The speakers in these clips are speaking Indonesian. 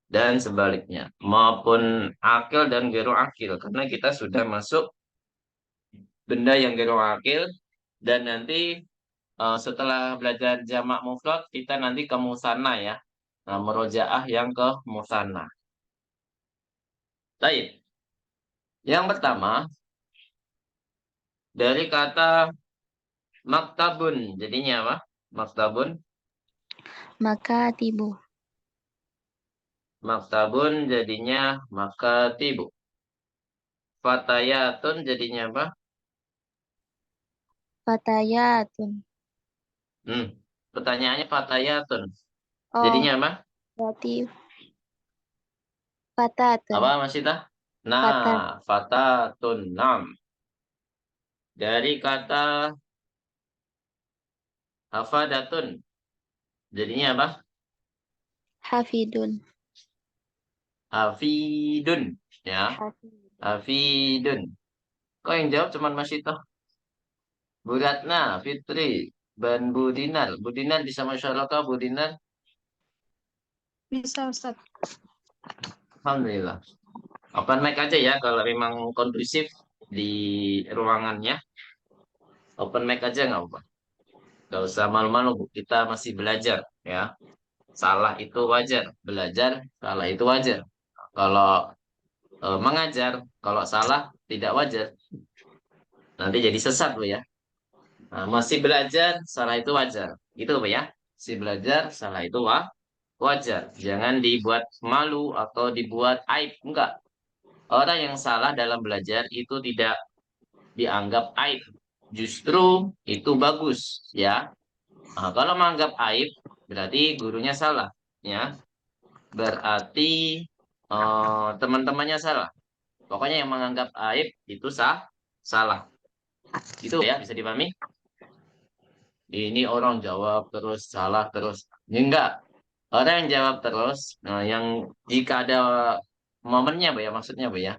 dan sebaliknya, maupun akil dan gairu akil, karena kita sudah masuk benda yang gairu akil, dan nanti setelah belajar jamak mufrad kita nanti ke musanna ya. Nah, murojaah yang ke musanna. Baik. Yang pertama dari kata maktabun, jadinya apa? Maktabun, Makatibu. maktabun jadinya makatibu. Fatayatun jadinya apa? Fatayatun. Hmm. Pertanyaannya fatayatun. Oh, Jadinya apa? berarti fatatun. Apa Mas Sita? Fatat. Nah, fatatun. Nam. Dari kata hafadatun. Jadinya apa? Hafidun. Hafidun. Ya, Hafidun. hafidun. Kok yang jawab cuma Mas Sita? Bu Ratna, Fitri, dan Bu Dinar. Bu Dinar bisa musyarakah, Bu Dinar? Bisa, Ustaz. Alhamdulillah. Open mic aja ya kalau memang kondusif di ruangannya. Open mic aja nggak apa-apa. Nggak usah malu-malu, Bu. Kita masih belajar ya. Salah itu wajar. Belajar, salah itu wajar. Kalau mengajar, kalau salah tidak wajar. Nanti jadi sesat, Bu ya. Nah, masih belajar, salah itu wajar. Gitu, Bu ya. Masih belajar, salah itu wajar. Jangan dibuat malu atau dibuat aib. Enggak. Orang yang salah dalam belajar itu tidak dianggap aib. Justru itu bagus, ya. Nah, kalau menganggap aib, berarti gurunya salah, ya. Berarti teman-temannya salah. Pokoknya yang menganggap aib itu salah. Gitu ya, bisa dipahami? Ini orang jawab terus salah terus. Ya, enggak. Orang yang jawab terus, nah, yang jika ada momennya, Bu ya, maksudnya, Bu ya.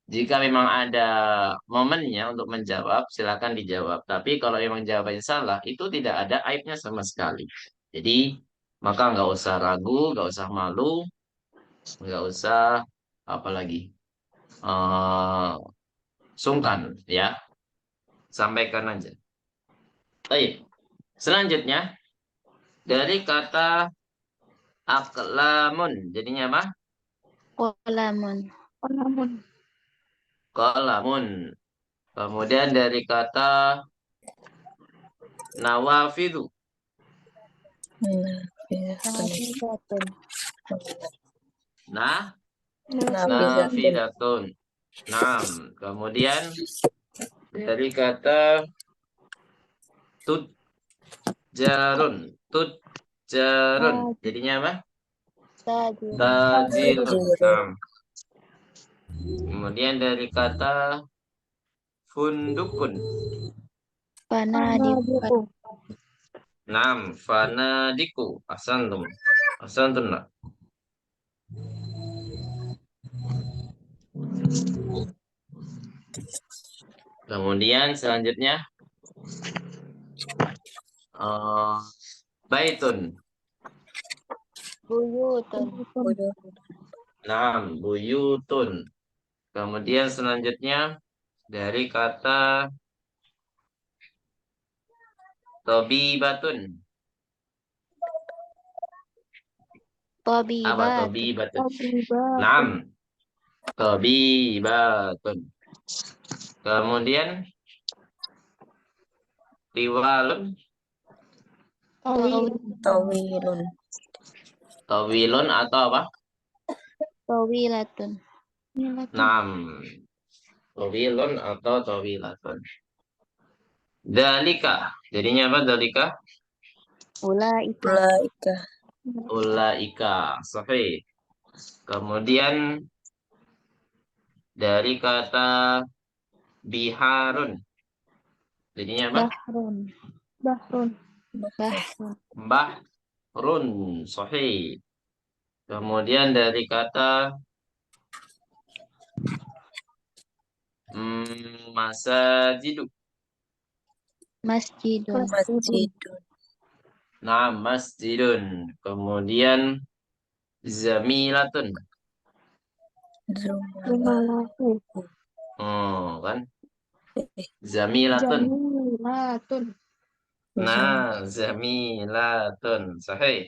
Jika memang ada momennya untuk menjawab, silakan dijawab. Tapi kalau memang jawabannya salah, itu tidak ada aibnya sama sekali. Jadi, maka nggak usah ragu, nggak usah malu, nggak usah apalagi sungkan, ya. Sampaikan aja. Baik. Selanjutnya, dari kata aklamun, jadinya apa? Kolamun. Kolamun. Kolamun. Kemudian dari kata nawafidu. Nafidatun. Nah, Nafidatun. nafidatun. Nah, kemudian dari kata tutjarun. Tutjarun. Jadinya apa? Tajirun. Tajirun. Nah, kemudian dari kata fundukun. Panadiku. Nah, fanadiku. Asantum. Asantum lah. Kemudian selanjutnya eh baitun. Buyutun. Nah, buyutun. Kemudian selanjutnya dari kata tobibatun. Apa Tobibatun. tobibatun? Nam, Tobibatun. tobibatun. Kemudian tiwalun, Tawilun. tawilun atau apa? Tawilatun. Nam, tawilun atau tawilatun. Dalika, jadinya apa dalika? Ulaika. Ulaika, sahih. Kemudian dari kata biharun, jadinya apa? Bahrun. Bahrun. Bahrun. Bahrun, sahih. Kemudian dari kata masajidu. Masjidun. Nah, masjidun. Kemudian Zamilatun. Zumalatu. Oh, kan? Zamilatun. Jamilatun. Nah, zamilatun. Sahih.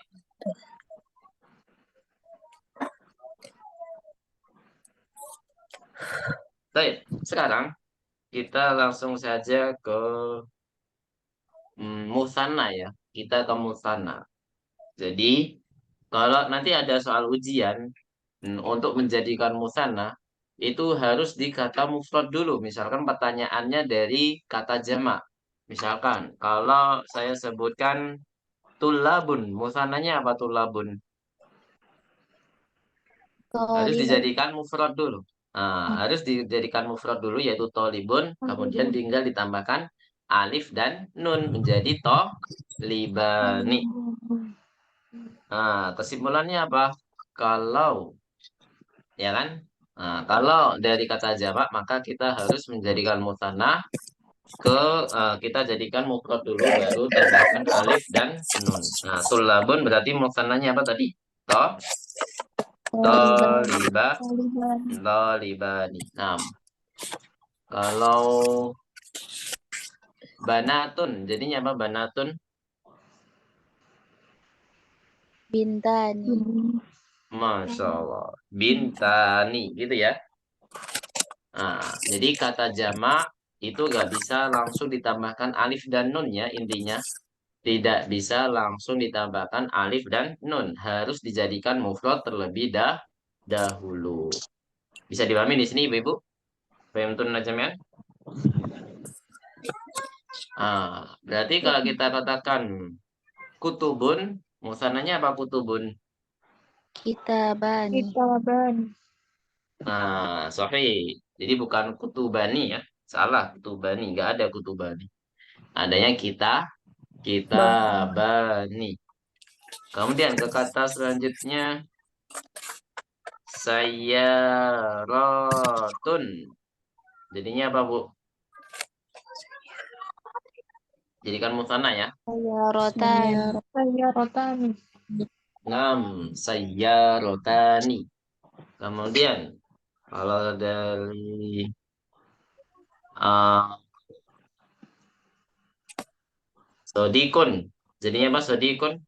Baik, sekarang kita langsung saja ke musanna ya. Kita ke musanna. Jadi, kalau nanti ada soal ujian untuk menjadikan musanna, itu harus di kata mufrad dulu. Misalkan pertanyaannya dari kata jamak. Misalkan, kalau saya sebutkan tulabun, musannanya apa tulabun? Harus Tolibun. dijadikan mufrad dulu. Nah, harus dijadikan mufrad dulu yaitu tolibun, kemudian Tolibun. tinggal ditambahkan alif dan nun menjadi to libani. Nah, kesimpulannya apa? Kalau ya kan? Nah, kalau dari kata jamak maka kita harus menjadikan musanna ke kita jadikan mufrad dulu baru tambahkan alif dan nun. Nah, tulabun berarti musannanya apa tadi? To, Toliban. liba, Toliban. libani. Nah, kalau banatun, jadinya apa banatun? Bintani. Masya Allah. Bintani, gitu ya. Nah, jadi kata jamak itu nggak bisa langsung ditambahkan alif dan nun ya intinya. Tidak bisa langsung ditambahkan alif dan nun. Harus dijadikan mufrad terlebih dahulu. Bisa dipahami di sini Ibu-Ibu? Fahimtun najamian? Berarti kalau kita katakan kutubun, musananya apa kutubun? Kitabani. Kitaban. Nah, sahih. Jadi bukan kutubani ya. Salah kutubani, nggak ada kutubani. Adanya kita bani. Kemudian ke kata selanjutnya sayyaratun. Jadinya apa, Bu? Jadikan musanna ya. Sayyarotan. Sayyarotan. Ngam sayyarotani. Kemudian kalau dari uh, sodikun. Jadinya apa sodikun?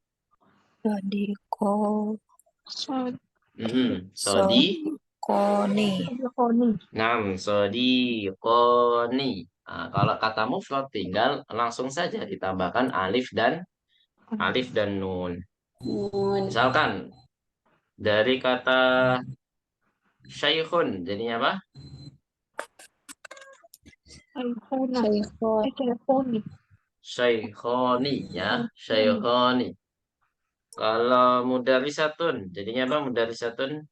Sodiko. Sod. Sodi. Sodikoni. Sodikoni. Nam sodikoni. Nah, kalau kata mufrad tinggal langsung saja ditambahkan alif dan nun. Nun. Misalkan dari kata syaikhun jadinya apa? Saikhona. Saikhoni. Syaikhoni ya, syaikhoni. Kalau mudarisatun jadinya apa mudarisatun?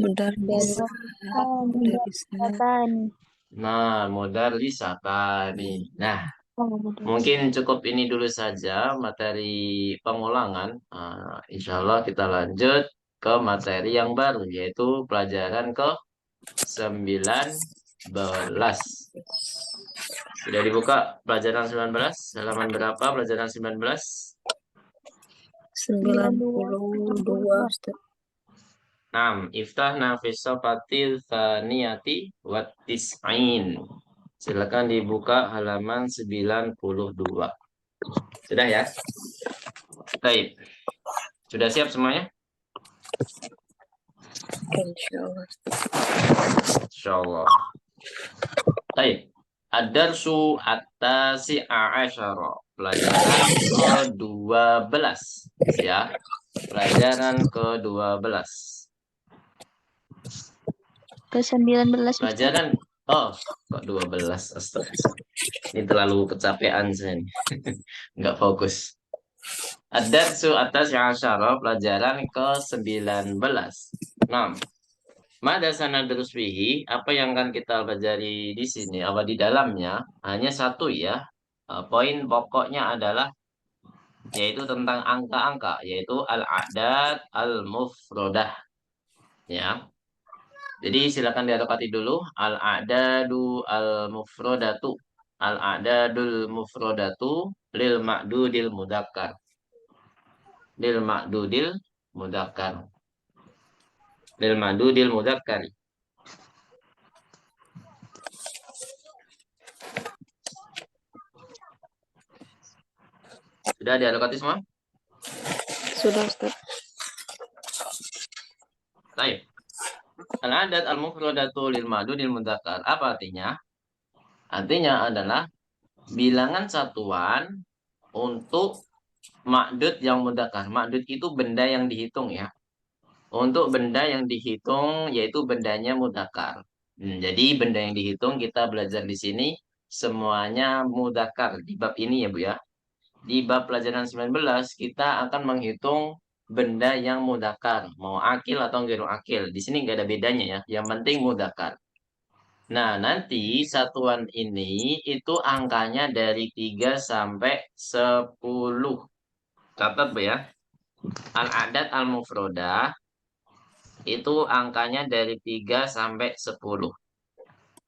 Mudarisat. Mudarisatan. Nah, mudarisatani. Nah, mungkin cukup ini dulu saja materi pengulangan. Insya Allah kita lanjut ke materi yang baru yaitu pelajaran ke-19. Sudah dibuka pelajaran 19? Halaman berapa pelajaran 19? 92. Nam, iftah nafis fatil thaniyati wat tis'ain. Silakan dibuka halaman 92. Sudah ya? Baik. Sudah siap semuanya? Insyaallah. Insyaallah. Baik. Ad-darsu at-tasi'a asyara. Pelajaran ke-12. Ya. Pelajaran ke-12. Ke-19. Pelajaran kok 12. Astaga. Ini terlalu kecapean saya nih. Nggak fokus. Ad-darsu at-tasi'a asyara. Pelajaran ke-19. 6. Mada sanadrus fihi, apa yang akan kita pelajari di sini, apa di dalamnya, hanya satu ya. Poin pokoknya adalah yaitu tentang angka-angka, yaitu al-a'dad al-mufrodah. Ya. Jadi silakan diadopati dulu al-a'dadu al-mufrodatu. Al-a'dadul mufrodatu lil ma'dudil mudakkar. Lil ma'dudil mudzakkar. Lil madudil mudzakkari. Sudah dialokasi semua? Sudah, Ustaz. Baik. Al-adat al-mufradatu lil madudil mudzakkar. Apa artinya? Artinya adalah bilangan satuan untuk ma'dud yang mudzakkar. Ma'dud itu benda yang dihitung ya. Untuk benda yang dihitung yaitu bendanya mudzakkar. Jadi benda yang dihitung kita belajar di sini semuanya mudzakkar di bab ini ya Bu ya. Di bab pelajaran 19 kita akan menghitung benda yang mudzakkar, mau akil atau gairu akil. Di sini nggak ada bedanya ya. Yang penting mudzakkar. Nah, nanti satuan ini itu angkanya dari 3 sampai 10. Catat Bu ya. Al-adat al-mufrodah itu angkanya dari 3 sampai 10.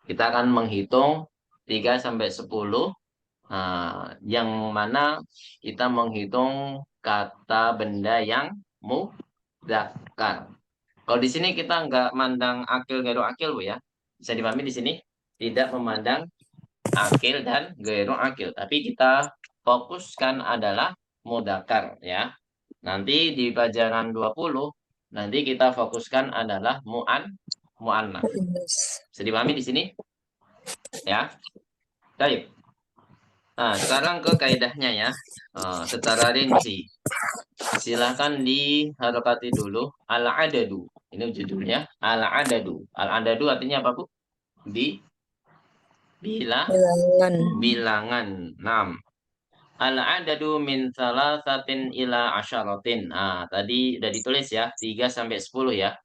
Kita akan menghitung 3 sampai 10. Nah, yang mana kita menghitung kata benda yang mudzakkar. Kalau di sini kita nggak mandang akil gairu akil Bu ya. Bisa dipahami di sini tidak memandang akil dan gairu akil, tapi kita fokuskan adalah mudzakkar ya. Nanti di pelajaran 20 nanti kita fokuskan adalah mu'annas. Bisa dipahami di sini ya. Baik. Nah, sekarang ke kaidahnya ya. Secara rinci. Silahkan diharokati dulu. Al-adadu. Ini judulnya. Al-adadu. Al-adadu artinya apa, Bu? Bilangan. Bilangan. 6. Al-adadu min salasatin ila asyaratin. Tadi udah ditulis ya. 3 sampai 10 ya.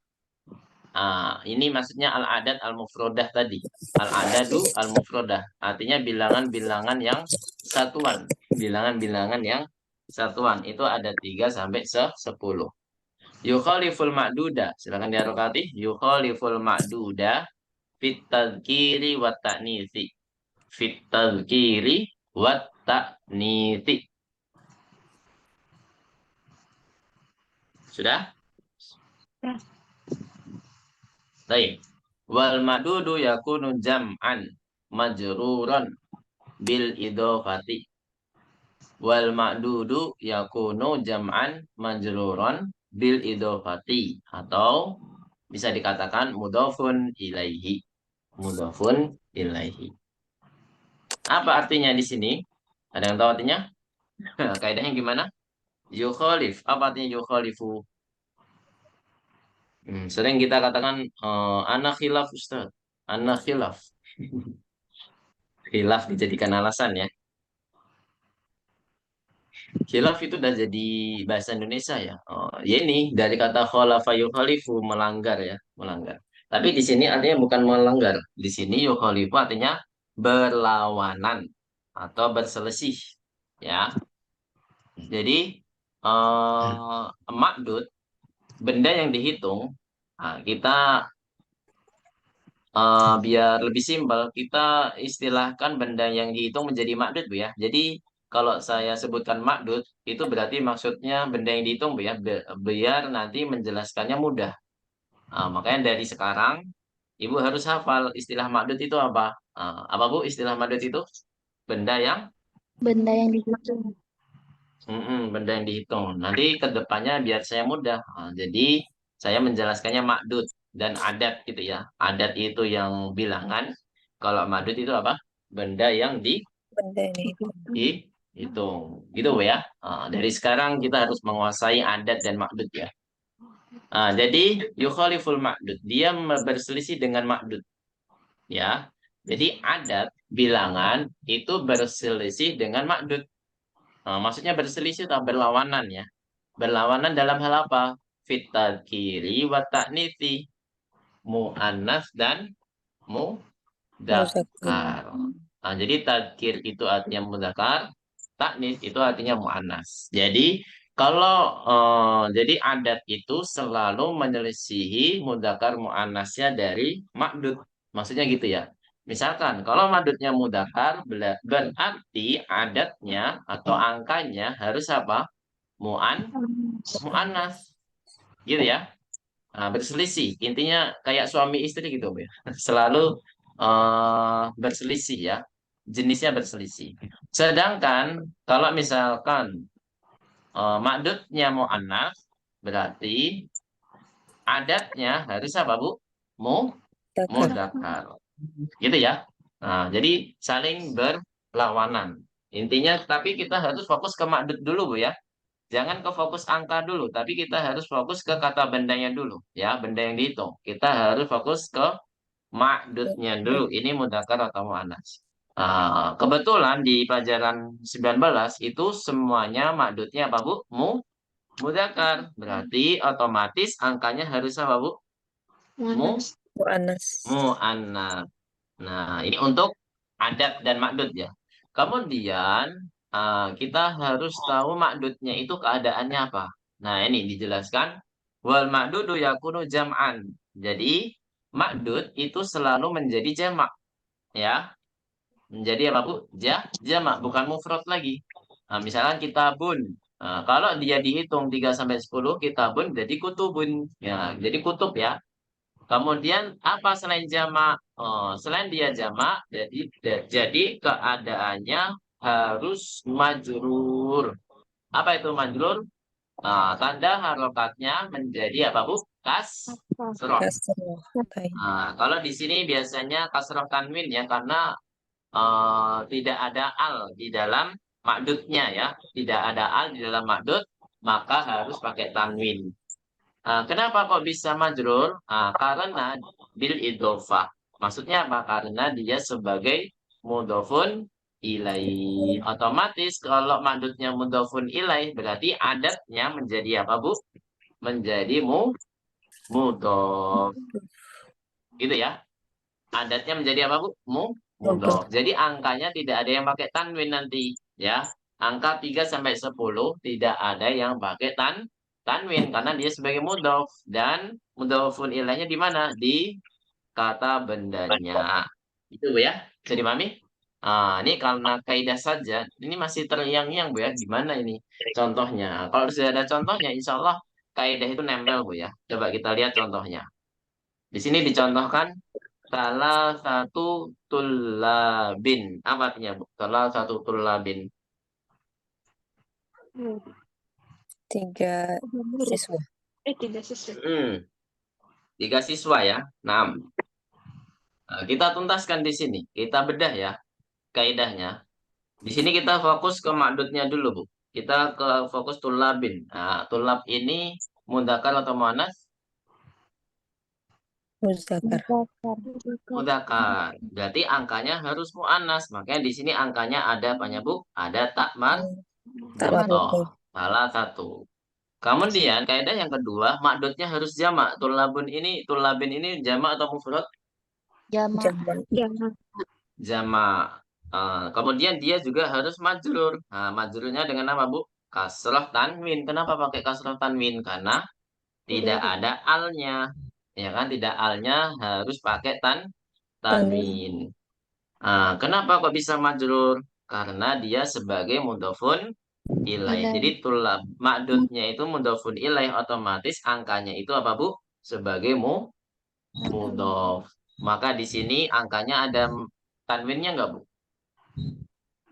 Ini maksudnya al-adad al-mufrodah tadi. Al-adadu al-mufrodah. Artinya bilangan-bilangan yang satuan. Bilangan-bilangan yang satuan. Itu ada 3 sampai 10. Yukhaliful ma'duda. Silakan diharokati. Yukhaliful ma'duda fit tadhkiri wa ta'nisi. Fit tadhkiri wa ta'nisi. Sudah? Baik. Wal ma'dudu yakunu jam'an majruran bil idhofati. Wal ma'dudu yakunu jam'an majruran bil idhofati. Atau bisa dikatakan mudhafun ilaihi. Mudhafun ilaihi. Apa artinya di sini? Ada yang tahu artinya? Kaidahnya gimana? Yukhalif. Apa artinya yukhalifu? Sering kita katakan ana khilaf Ustaz. Ana khilaf. Khilaf dijadikan alasan ya. Khilaf itu udah jadi bahasa Indonesia ya. Ya ini dari kata khalafa yukhalifu melanggar ya, melanggar. Tapi di sini artinya bukan melanggar. Di sini yukhalifu artinya berlawanan atau berselisih ya. Jadi makdud benda yang dihitung, kita biar lebih simpel, kita istilahkan benda yang dihitung menjadi makdud, Bu ya. Jadi, kalau saya sebutkan makdud, itu berarti maksudnya benda yang dihitung, Bu ya. Biar nanti menjelaskannya mudah. Makanya dari sekarang, Ibu harus hafal istilah makdud itu apa. Apa, Bu, istilah makdud itu? Benda yang dihitung. Benda yang dihitung. Nanti ke depannya biar saya mudah. Jadi saya menjelaskannya makdud dan adat gitu ya. Adat itu yang bilangan. Kalau makdud itu apa? Benda yang Benda ini. dihitung. Gitu Bu ya. Dari sekarang kita harus menguasai adat dan makdud ya. Jadi yukhaliful makdud. Dia berselisih dengan makdud. Ya. Jadi adat bilangan itu berselisih dengan makdud. Maksudnya berselisih atau berlawanan ya. Berlawanan dalam hal apa? Fit tadhkiri wa ta'nitsi. Mu'annas dan mudzakkar. Jadi tadhkir itu artinya mudzakkar, ta'nits itu artinya mu'annas. Jadi kalau jadi adat itu selalu menyelisihi mudzakkar mu'annasnya dari makdud. Maksudnya gitu ya. Misalkan kalau madudnya mudzakkar berarti adatnya atau angkanya harus apa? Mu'annas. Gitu ya. Nah, berselisih. Intinya kayak suami istri gitu, Bu ya. Selalu berselisih ya. Jenisnya berselisih. Sedangkan kalau misalkan makdudnya mu'annas, berarti adatnya harus apa, Bu? Mu Zakar. mudzakkar. Gitu ya. Nah, jadi saling berlawanan. Intinya tapi kita harus fokus ke makdud dulu, Bu ya. Jangan ke fokus angka dulu, tapi kita harus fokus ke kata bendanya dulu, ya, benda yang dihitung. Kita harus fokus ke makdudnya dulu. Ini mudzakkar atau muannas. Kebetulan di pelajaran 19 itu semuanya makdudnya apa, Bu? Mudzakkar. Berarti otomatis angkanya harus apa, Bu? Mu Mu'anas. muannas. Nah, ini untuk adat dan makdud ya. Kemudian kita harus tahu makdudnya itu keadaannya apa. Nah, ini dijelaskan. Wal makdudu yakunu jam'an. Jadi, makdud itu selalu menjadi jamak. Ya, menjadi apa, Bu? Jamak, bukan mufrad lagi. Nah, misalkan kitabun. Nah, kalau dia dihitung 3 sampai 10, kitabun jadi kutubun. Ya, jadi kutub ya. Kemudian apa selain jamak? Oh, selain dia jamak, jadi keadaannya harus majrur. Apa itu majrur? Tanda harokatnya menjadi apa, Bu? Kasroh. Kasrah. Baik. Kalau di sini biasanya kasroh tanwin ya, karena tidak ada al di dalam makdudnya ya, tidak ada al di dalam makdud, maka harus pakai tanwin. Kenapa kok bisa majrur? Karena bil idhofah. Maksudnya apa? Karena dia sebagai mudhofun ilaih. Otomatis kalau madudnya mudhofun ilaih berarti adatnya menjadi apa, Bu? Menjadi mudhof. Gitu ya. Adatnya menjadi apa, Bu? Mudhof. Mudhof. Jadi angkanya tidak ada yang pakai tanwin nanti, ya. Angka 3 sampai 10 tidak ada yang pakai tanwin karena dia sebagai mudhof dan mudhofun ilaihnya di mana? Di kata bendanya. Itu, Bu ya. Bisa dipahami? Ini karena kaidah saja, ini masih terngiang-ngiang, Bu ya. Gimana ini contohnya? Kalau sudah ada contohnya, insya Allah kaidah itu nempel, Bu ya. Coba kita lihat contohnya. Di sini dicontohkan salah satu tulabin. Apa artinya, Bu? Salah satu tulabin. 3 siswa. Hmm, 3 siswa ya. Nah, kita tuntaskan di sini. Kita bedah ya kaidahnya. Di sini kita fokus ke makdudnya dulu, Bu. Kita ke fokus tulabin. Tulab ini mudzakkar atau muannas? Muzakkar. Mudzakkar. Berarti angkanya harus muannas. Makanya di sini angkanya ada apanya, Bu? Ada tak Tak butoh. marbutoh. Salah satu. Kemudian kaidah yang kedua, makdudnya harus jamak. Tulabin ini jamak atau mufrad? Jamak. Jamak. Kemudian dia juga harus majrur. Majrurnya dengan apa, Bu? Kasrah tanwin. Kenapa pakai kasrah tanwin? Karena tidak ada alnya. Ya kan, tidak alnya harus pakai Tanwin. tanwin. Kenapa kok bisa majrur? Karena dia sebagai mudhofun ilaih. Jadi tulab makdudnya itu mudhofun ilaih, otomatis angkanya itu apa, Bu? Sebagai mudhof. Maka di sini angkanya ada tanwinnya nggak, Bu?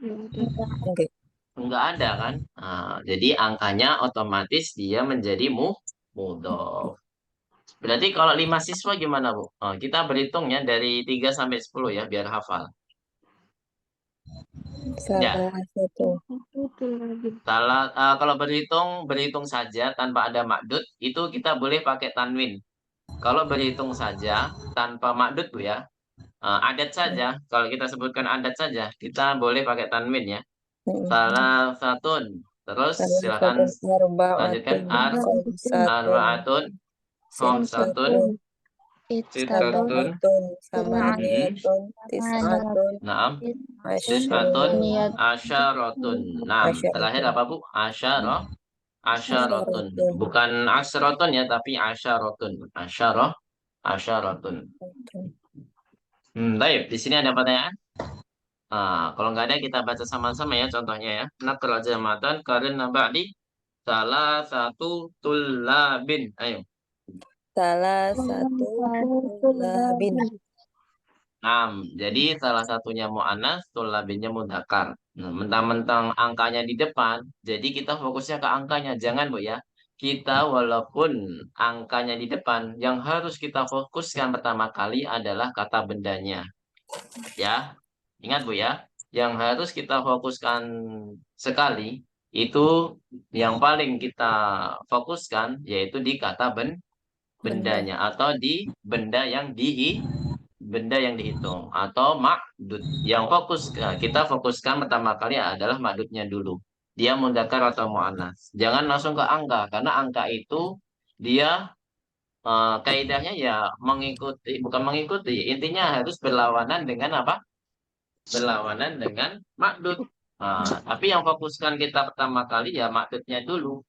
Enggak. Nggak ada kan? Jadi angkanya otomatis dia menjadi mudhof. Berarti kalau 5 siswa gimana, Bu? Kita berhitungnya dari 3 sampai 10 ya, biar hafal. Ya, Salah satu. kalau berhitung saja tanpa ada makdud, itu kita boleh pakai tanwin. Kalau berhitung saja tanpa makdud, Bu ya, adat saja, kalau kita sebutkan adat saja, kita boleh pakai tanwin ya. Salah satu. Terus Salah silakan satu lanjutkan. arba'atun. Khamsatun. Arbaatun, khamsatun, Sittatun. sittatun, Sab'atun. Samaniyatun. Tis'atun. naam, tis'atun, Ashrun. asyaratun. Naam, terakhir Asyaratun. apa, Bu? Asyaratun. Asyaratun. Bukan asyaratun ya, tapi asyaratun. Asyaratun. Baik, di sini ada pertanyaan? Kalau nggak ada kita baca sama-sama ya contohnya ya. Nakra jamatan karena ba'di salah satu tulabin. Ayo. Salah satu tulabin. Jadi salah satunya mu'annas, tulabinnya mudzakkar. Nah, mentang-mentang angkanya di depan, jadi kita fokusnya ke angkanya. Jangan, Bu ya. Kita walaupun angkanya di depan, yang harus kita fokuskan pertama kali adalah kata bendanya. Ya, ingat Bu ya. Yang harus kita fokuskan sekali, itu yang paling kita fokuskan, yaitu di kata Benda. bendanya. Atau di benda yang dihitung atau makdud. Yang kita fokuskan pertama kali adalah makdudnya dulu. Dia mudzakkar atau muannas. Jangan langsung ke angka karena angka itu dia kaidahnya ya mengikuti bukan mengikuti, intinya harus berlawanan dengan apa? Berlawanan dengan makdud. Tapi yang fokuskan kita pertama kali ya makdudnya dulu.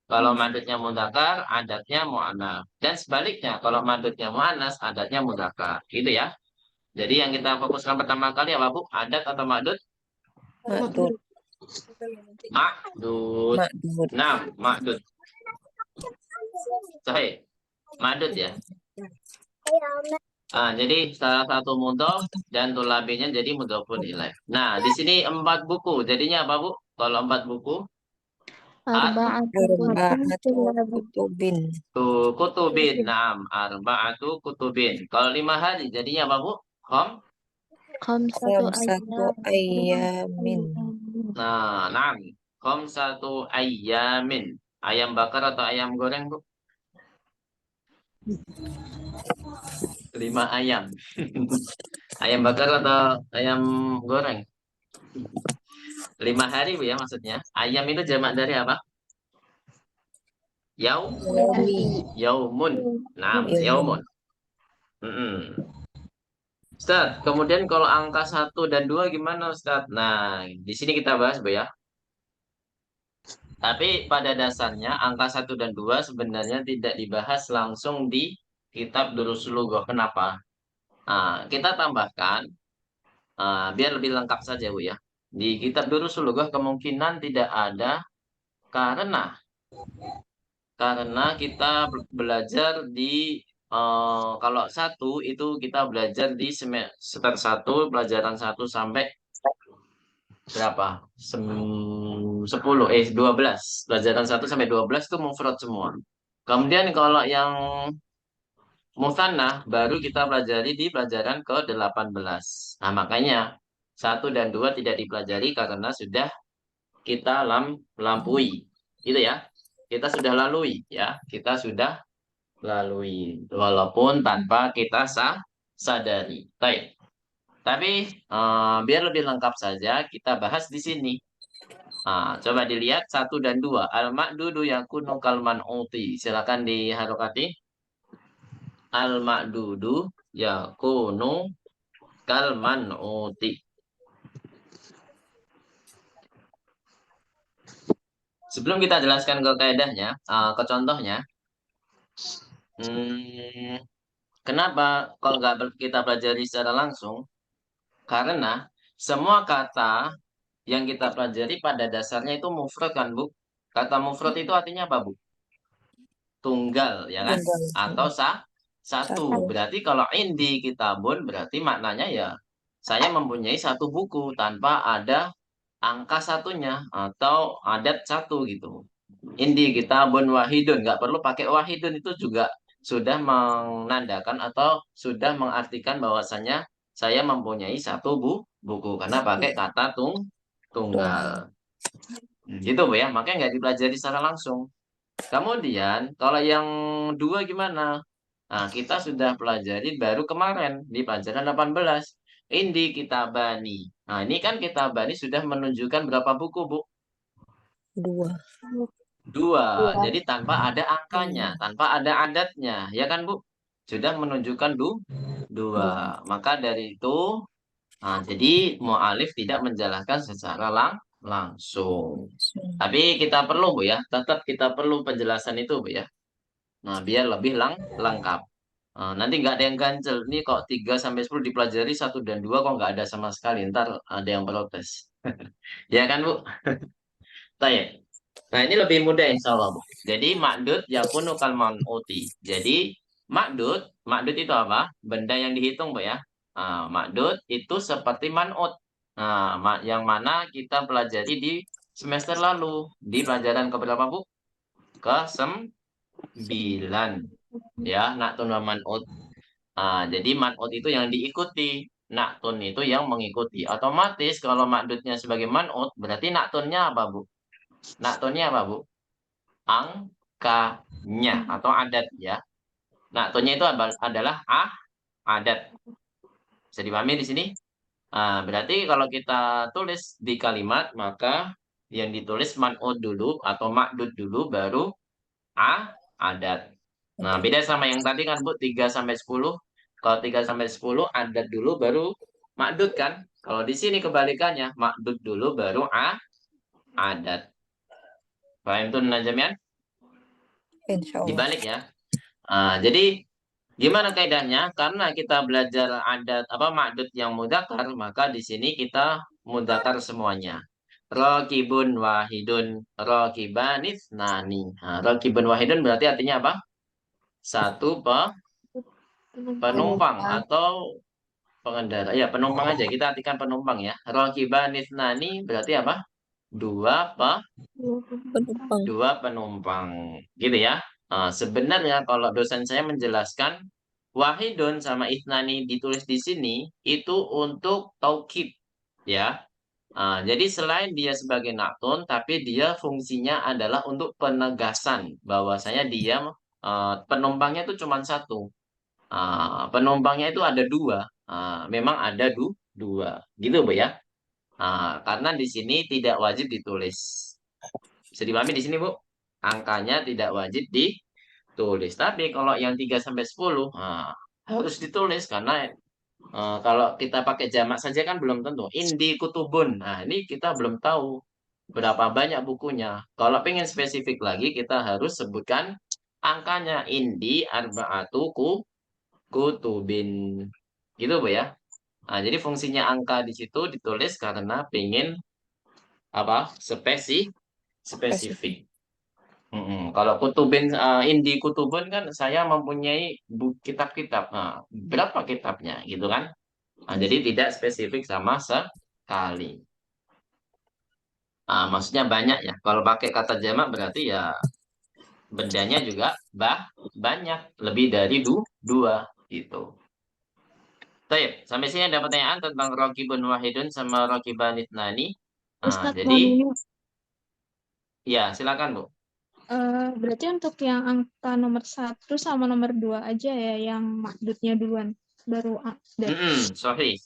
Kalau madutnya mudzakkar, adatnya mu'annats. Dan sebaliknya, kalau madutnya mu'annas, adatnya mudzakkar. Gitu ya. Jadi yang kita fokuskan pertama kali apa, Bu? Adat atau makdud? Makdud. Makdud. Makdud. Nah, makdud. Sahih. Makdud ya. Jadi salah satu mudhof dan tulabinya jadi mudhofun ilaih. Nah, di sini 4 buku. Jadinya apa, Bu? Kalau 4 buku? Arba'atu kutubin. Kutubin. Naam, arba'atu kutubin. Kalau 5 hari jadinya apa, Bu? Khamsatu ayyamin. Nah, naam. Satu ayamin. Ayam bakar atau ayam goreng, Bu? 5 ayam. Ayam bakar atau ayam goreng? 5 hari, Bu ya maksudnya. Ayam itu jamak dari apa? Yaumi. Yaumun. Naam, Yaumun. yaumun. Ustaz, kemudian kalau angka 1 dan 2 gimana, Ustaz? Nah, di sini kita bahas, Bu ya. Tapi pada dasarnya angka 1 dan 2 sebenarnya tidak dibahas langsung di kitab Durusul Lughah. Kenapa? Kita tambahkan biar lebih lengkap saja, Bu ya. Di kitab Durusul Lughah kemungkinan tidak ada karena kita belajar di kalau 1 itu kita belajar di semester 1 pelajaran 1 sampai berapa? 10 12. Pelajaran 1 sampai 12 itu mufrad semua. Kemudian kalau yang musanna baru kita pelajari di pelajaran ke-18. Nah, makanya 1 dan 2 tidak dipelajari karena sudah kita lampaui. Gitu ya. Kita sudah lalui ya. Kita sudah lalui walaupun tanpa kita sadari. Baik. Tapi biar lebih lengkap saja kita bahas di sini. Coba dilihat 1 dan 2. Al-ma'dudu yakunu kalman uti. Silakan diharokati. Al-ma'dudu yakunu kalman uti. Sebelum kita jelaskan ke kaidahnya, ke contohnya, kenapa kalau nggak kita pelajari secara langsung? Karena semua kata yang kita pelajari pada dasarnya itu mufrad kan, Bu? Kata mufrad itu artinya apa, Bu? Tunggal, ya kan? Tunggal. Atau satu. Berarti kalau indi kitabun berarti maknanya ya saya mempunyai 1 buku tanpa ada angka satunya atau adat 1 gitu. Indi kitabun wahidun, nggak perlu pakai wahidun, itu juga sudah menandakan atau sudah mengartikan bahwasanya saya mempunyai 1 buku karena pakai kata tunggal. Gitu, Bu ya. Makanya nggak dipelajari secara langsung. Kemudian kalau yang 2 gimana? Nah, kita sudah pelajari baru kemarin di pelajaran 18. Indi kitabani. Nah, ini kan kitabani sudah menunjukkan berapa buku, Bu? 2. 2. Jadi tanpa ada angkanya, tanpa ada adatnya, ya kan, Bu? Sudah menunjukkan 2. Maka dari itu, jadi mu'alif tidak menjelaskan secara langsung. Tapi kita perlu, Bu ya, tetap kita perlu penjelasan itu, Bu ya. Nah, biar lebih lengkap. Nanti nggak ada yang ganjel. Nih kok 3 sampai 10 dipelajari 1 dan 2 kok nggak ada sama sekali. Ntar ada yang protes. Ya kan, Bu? Tanya. Nah, ini lebih mudah insya Allah, Bu. Jadi, makdud yakunu kal man'uti. Jadi, makdud itu apa? Benda yang dihitung, Bu ya. Nah, makdud itu seperti man'ut. Nah, yang mana kita pelajari di semester lalu. Di pelajaran keberapa, Bu? Ke 9. Ya, naktun wa man'ut. Nah, jadi man'ut itu yang diikuti. Naktun itu yang mengikuti. Otomatis kalau makdudnya sebagai man'ut, berarti naktunnya apa, Bu? Naktunnya apa, Bu? Angkanya atau adat ya. Naktunnya itu adalah adat. Bisa dipahami di sini? Berarti kalau kita tulis di kalimat, maka yang ditulis man'ud dulu atau makdud dulu baru adat. Nah, beda sama yang tadi kan, Bu, 3 sampai 10. Kalau 3 sampai 10 adat dulu baru makdud kan? Kalau di sini kebalikannya, makdud dulu baru adat. Paham tuh Najamian? Insya Allah. Dibalik ya. Jadi gimana kaidahnya? Karena kita belajar adat apa makdud yang mudakar, maka di sini kita mudakar semuanya. Rokibun wahidun, rokibanis nani. Nah, rokibun wahidun berarti artinya apa? Satu penumpang Penumpang. atau pengendara. Ya, penumpang aja. Kita artikan penumpang ya. Rokibanis nani berarti apa? Dua Penumpang. dua penumpang gitu ya. Sebenarnya kalau dosen saya menjelaskan wahidun sama isnani ditulis di sini itu untuk taukid ya. Jadi selain dia sebagai naktun tapi dia fungsinya adalah untuk penegasan bahwasanya dia penumpangnya itu cuma satu. Penumpangnya itu ada dua. Memang ada dua gitu Bu ya. Karena di sini tidak wajib ditulis. Bisa dipahami di sini, Bu? Angkanya tidak wajib ditulis. Tapi kalau yang 3 sampai 10, harus ditulis karena kalau kita pakai jamak saja kan belum tentu. Indi kutubun. Nah, ini kita belum tahu berapa banyak bukunya. Kalau pengen spesifik lagi, kita harus sebutkan angkanya. Indi arba'atu kutubin. Gitu, Bu ya. Jadi fungsinya angka di situ ditulis karena pengen apa? Spesifik. Spesifik. Kalau kutubin Indi Kutubun kan saya mempunyai kitab-kitab. Nah, berapa kitabnya gitu kan? Jadi tidak spesifik sama sekali. Maksudnya banyak ya. Kalau pakai kata jamak berarti ya bendanya juga banyak, lebih dari dua gitu. Baik, sampai sini ada pertanyaan tentang Rokibun Wahidun sama Rokiban Itnani. Ustadz mau Jadi nanya, ya silakan Bu. berarti untuk yang angka nomor 1 sama nomor 2 aja ya yang makdudnya duluan, baru adat. Sorry.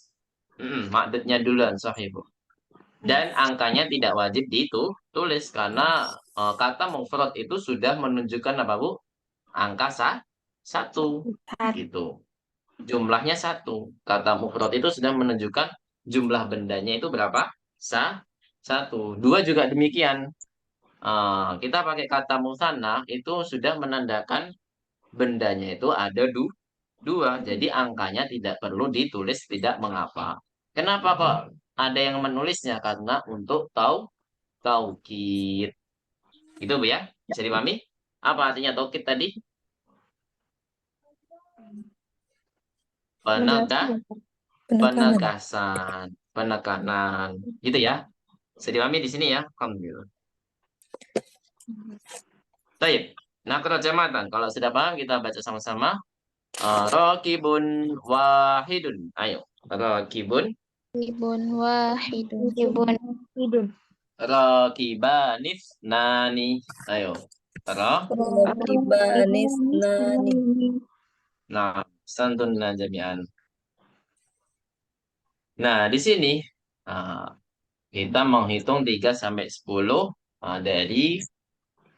Makdudnya duluan, sorry Bu. Dan angkanya tidak wajib ditulis karena kata mufrad itu sudah menunjukkan apa Bu? Angka satu gitu. Jumlahnya satu. Kata mufrad itu sudah menunjukkan jumlah bendanya itu berapa? Satu. Dua juga demikian. Kita pakai kata musanna itu sudah menandakan bendanya itu ada dua. Jadi angkanya tidak perlu ditulis, tidak mengapa. Kenapa kok ada yang menulisnya? Karena untuk taukid. Gitu Bu ya? Bisa dipahami? Apa artinya taukid tadi? Penegah, Menegaskan. Penekanan. penegasan, penekanan. Gitu ya? Bisa dipahami di sini ya? Alhamdulillah. Baik. Nah, kerajamatan. Kalau sudah paham, kita baca sama-sama. Rokibun wahidun. Ayo. Rokibun. Ibun wahidun. Hidun. Rokibanif nani. Ayo. Rokibanis nani. Nah, santun jami'an. Nah, di sini ah, kita menghitung 3 sampai 10 dari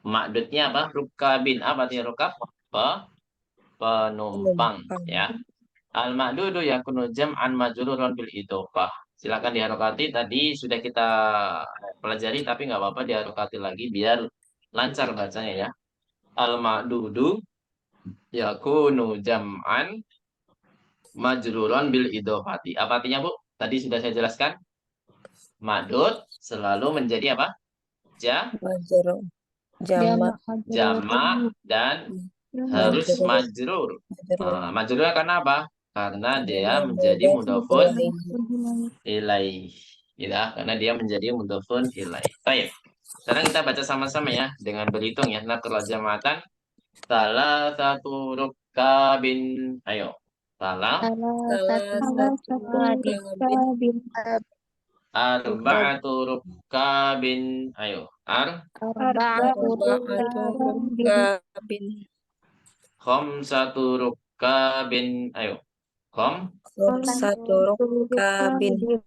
makdudnya apa? Rukabin. Apa artinya rukab? Penumpang. Penumpang. Ya. Al-ma'dudu yakunu jam'an majruran bil idhofah. Silakan diharokati. Tadi sudah kita pelajari, tapi nggak apa-apa diharokati lagi biar lancar bacanya ya. Al-ma'dudu yakunu jam'an majruran bil idhofati. Apa artinya, Bu? Tadi sudah saya jelaskan. Ma'dud selalu menjadi apa? Majrur. Jamak. jamak, dan harus Majrur. majrur. Majrur. Majrurnya karena apa? Karena dia Karena menjadi mudhofun ilaihi. ilaih. Ya, karena dia menjadi mudhofun ilaih. Baik. Sekarang kita baca sama-sama ya dengan berhitung ya. Naqra jama'atan. Salah satu rukabin. Ayo. Salah Salah satu rukabin. arba'atu rukabin. Ayo. Arba'atu rukabin. Khamsatu rukabin. Ayo. Satu rukabin.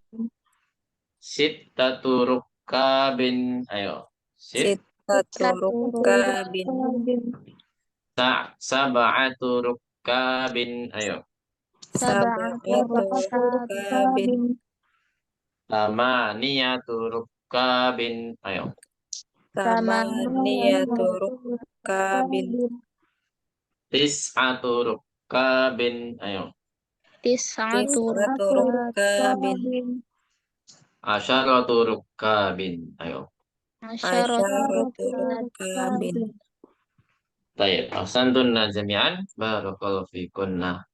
Sittatu rukabin. Ayo. Sitatu rukabin. Sab'atu rukabin. Ayo. Sab'atu rukabin. Tamaniyatu rukabin. Ayo. Tamaniyatu rukabin. Tis'atu rukabin. Ayo. Tis'atu rukabin. Asyaratu rukabin. Ayo. Asyaratu rukabin. Baik. Ahsantun jami'an. Barakallahu fikunna.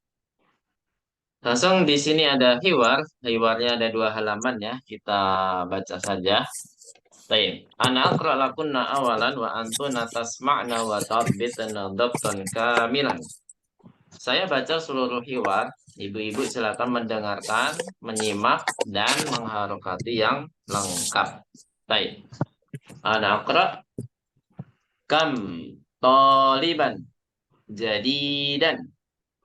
Langsung di sini ada hiwar. Hiwarnya ada 2 halaman ya. Kita baca saja. Baik. Ana aqra lakunna awalan wa antuna tasma'na wa tadbitna dhabtan kamilan. Saya baca seluruh hiwar. Ibu-ibu silakan mendengarkan, menyimak, dan mengharokati yang lengkap. Baik. Ana aqra kam taliban jadidan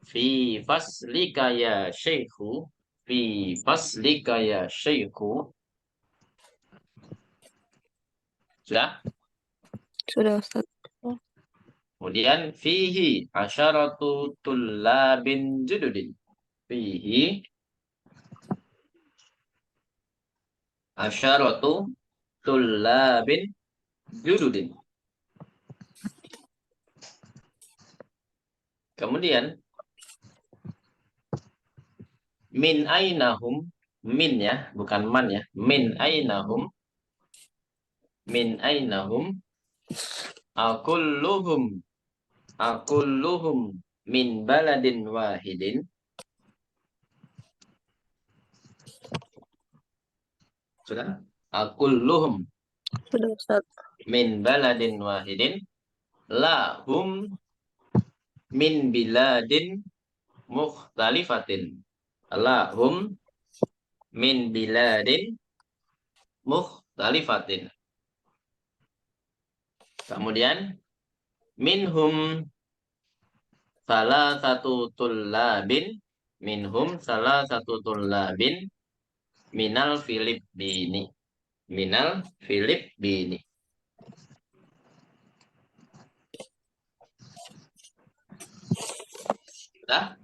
fi faslika ya syekhu fi faslika ya syekhu. Sudah? Sudah, Ustaz. Kemudian fihi asyaratu tullabin jududin. Fihi asyaratu tullabin jududin. Kemudian min ainahum, min ya, bukan man ya. Min ainahum akulluhum min baladin wahidin. Sudah? Akulluhum Sudah, Ustaz. min baladin wahidin. Lahum min biladin mukhtalifatin. Lahum min biladin mukhtalifatin. Kemudian minhum salah satu tullabin minal Filipini. Sudah?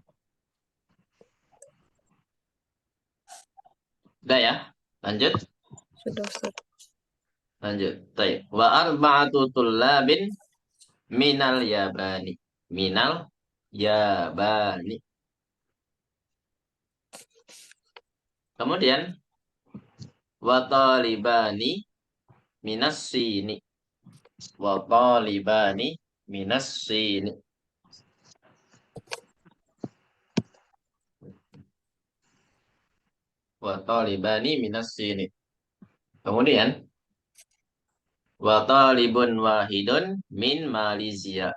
Sudah ya? Lanjut. Sudah, Ustaz. Lanjut. Baik. Wa arba'atu tullabin minal Yabani. Kemudian wa talibani minas Sini. Wa talibani minas Sini. Wa talibani minas Sini. Kemudian wa talibun wahidun min Malaysia.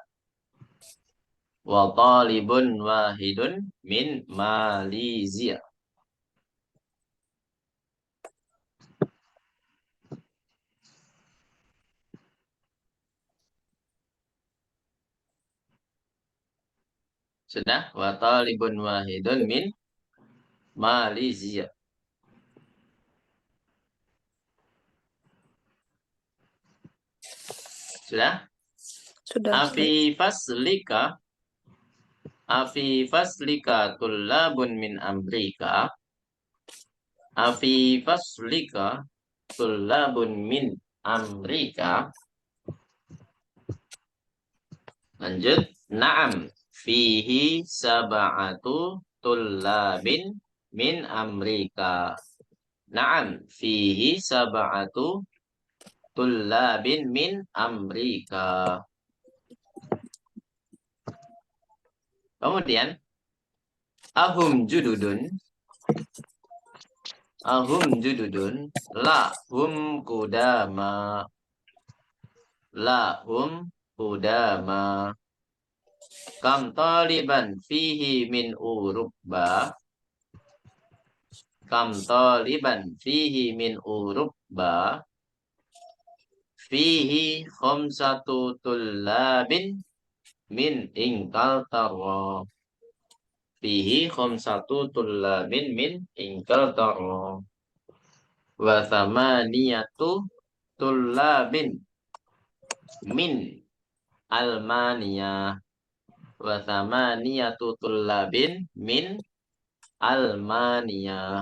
Wa talibun wahidun min Malaysia. Sudah? Wa talibun wahidun min Malaysia. Sudah? Sudah, Afi faslika tullabun min Amerika. Afi faslika tullabun min Amerika. Lanjut. Naam. Fihi sab'atu tullabin min Amerika. Naam. Fihi sab'atu tullabin min amrika. Kemudian ahum jududun la hum kudama kam taliban fihi min urubba fihi khamsatu tullabin min ingkal tarwa wa thamaniyatu tullabin min Almania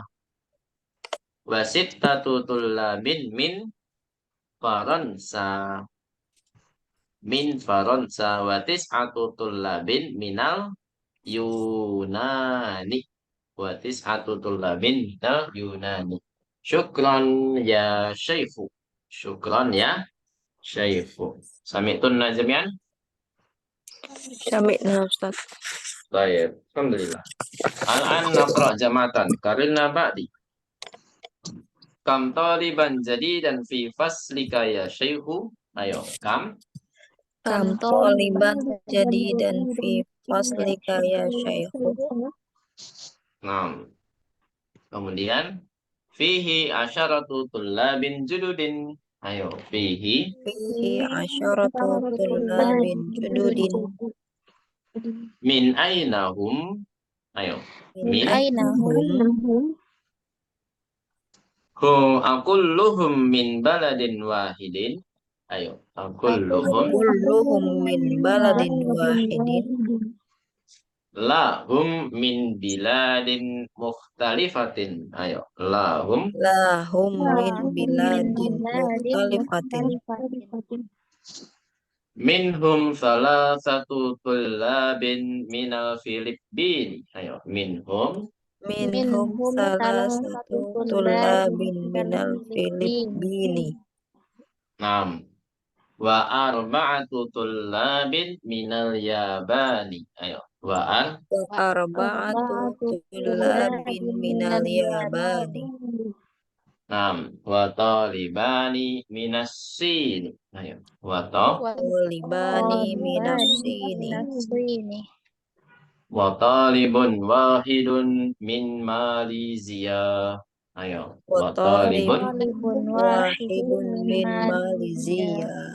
wa sittatu tullabin min Faransa wa tis'atu tullabin minal Yunani syukran ya syaifu Samitun jami'an. Sami'na Ustaz. Baik, alhamdulillah. Al-an naqra jamatan karena ba'di. Kam taliban jadidan fi faslika ya syaihu. Ayo, kam Kam taliban jadidan fi faslika ya syaikhu. Nah, kemudian fihi asyaratu tullabin jududin. Ayo, fihi Asyaratu tullabin jududin. Min ainahum. Ayo, min Ainahum. Akulluhum min baladin wahidin. Ayo, akulluhum Kulluhum min baladin wahidin. lahum min biladin mukhtalifatin. Ayo, lahum Lahum min biladin mukhtalifatin. minhum salasatu tullabin minal Filipin. Ayo, minhum Minhum salasatu tullabin minal Filipini. Naam. Wa arba'atu tullabin minal Yabani. Ayo, wa Arba'atu tullabin minal Yabani. Naam. Wa talibani minas Sin. Ayo, wa Talibani minas Sini. wa talibun wahidun min Malaysia. Ayo, wa talibun Wahidun min Malaysia.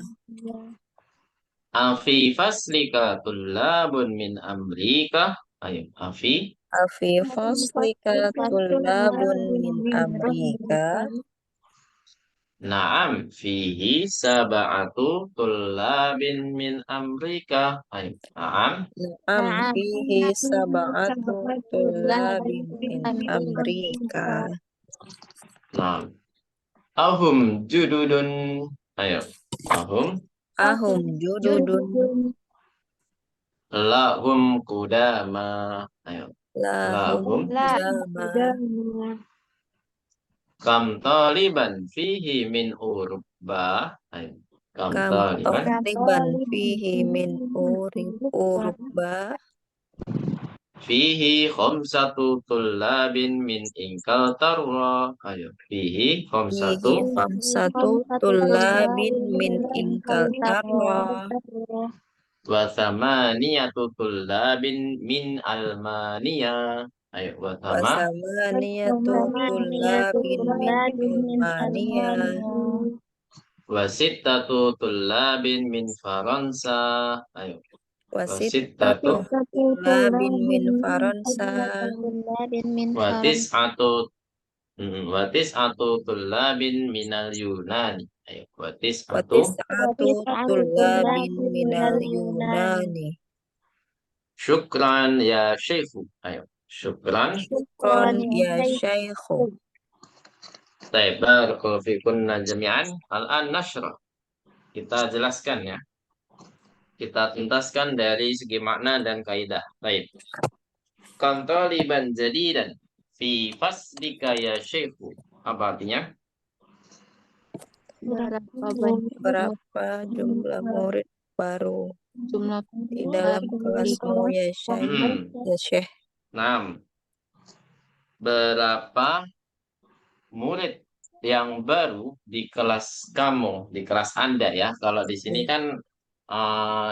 afi faslika tullabun min Amerika. Ayo, afi Afi faslika tullabun min Amerika. Naam, fihi sab'atu tullabin min Amerika. Ayo, naam. Naam fihi sab'atu tullabin min Amerika. Naam. Ahum jududun. Ayo, Ahum jududun lahum kudama. Ayo, lahum jama. kam taliban fihi min urubba. Ayo, kam Kam taliban taliban fihi min urubba. fihi khamsatu tullabin min Inglaterra. Ayo, fihi khamsatu Fihi khamsatu tullabin min Inglaterra. wa thamaniyatu tullabin min Almania. Ayo, wa Wasamaniyatu tullabin min Almania. wa sittatu tullabin min Faransa. Ayo, Wasittatu tullabin min Faransa. wa tis'atu tullabin minal Yunani. Ayo, wa tis'atu Watis'atu tullabin minal Yunani. syukran ya syaifu. Ayo, syukran. Syukron ya syaikhu. Baik, barakallahu fikunna jami'an. Al-an nashrah. Kita jelaskan ya. Kita tuntaskan dari segi makna dan kaidah. Baik. Kam taliban jadidan fi faslika ya syaifu. Apa artinya? Berapa jumlah murid baru jumlah di dalam kelasmu ya Syekh? Ya Syekh. 6. Berapa murid yang baru di kelas kamu, di kelas Anda ya. Kalau di sini kan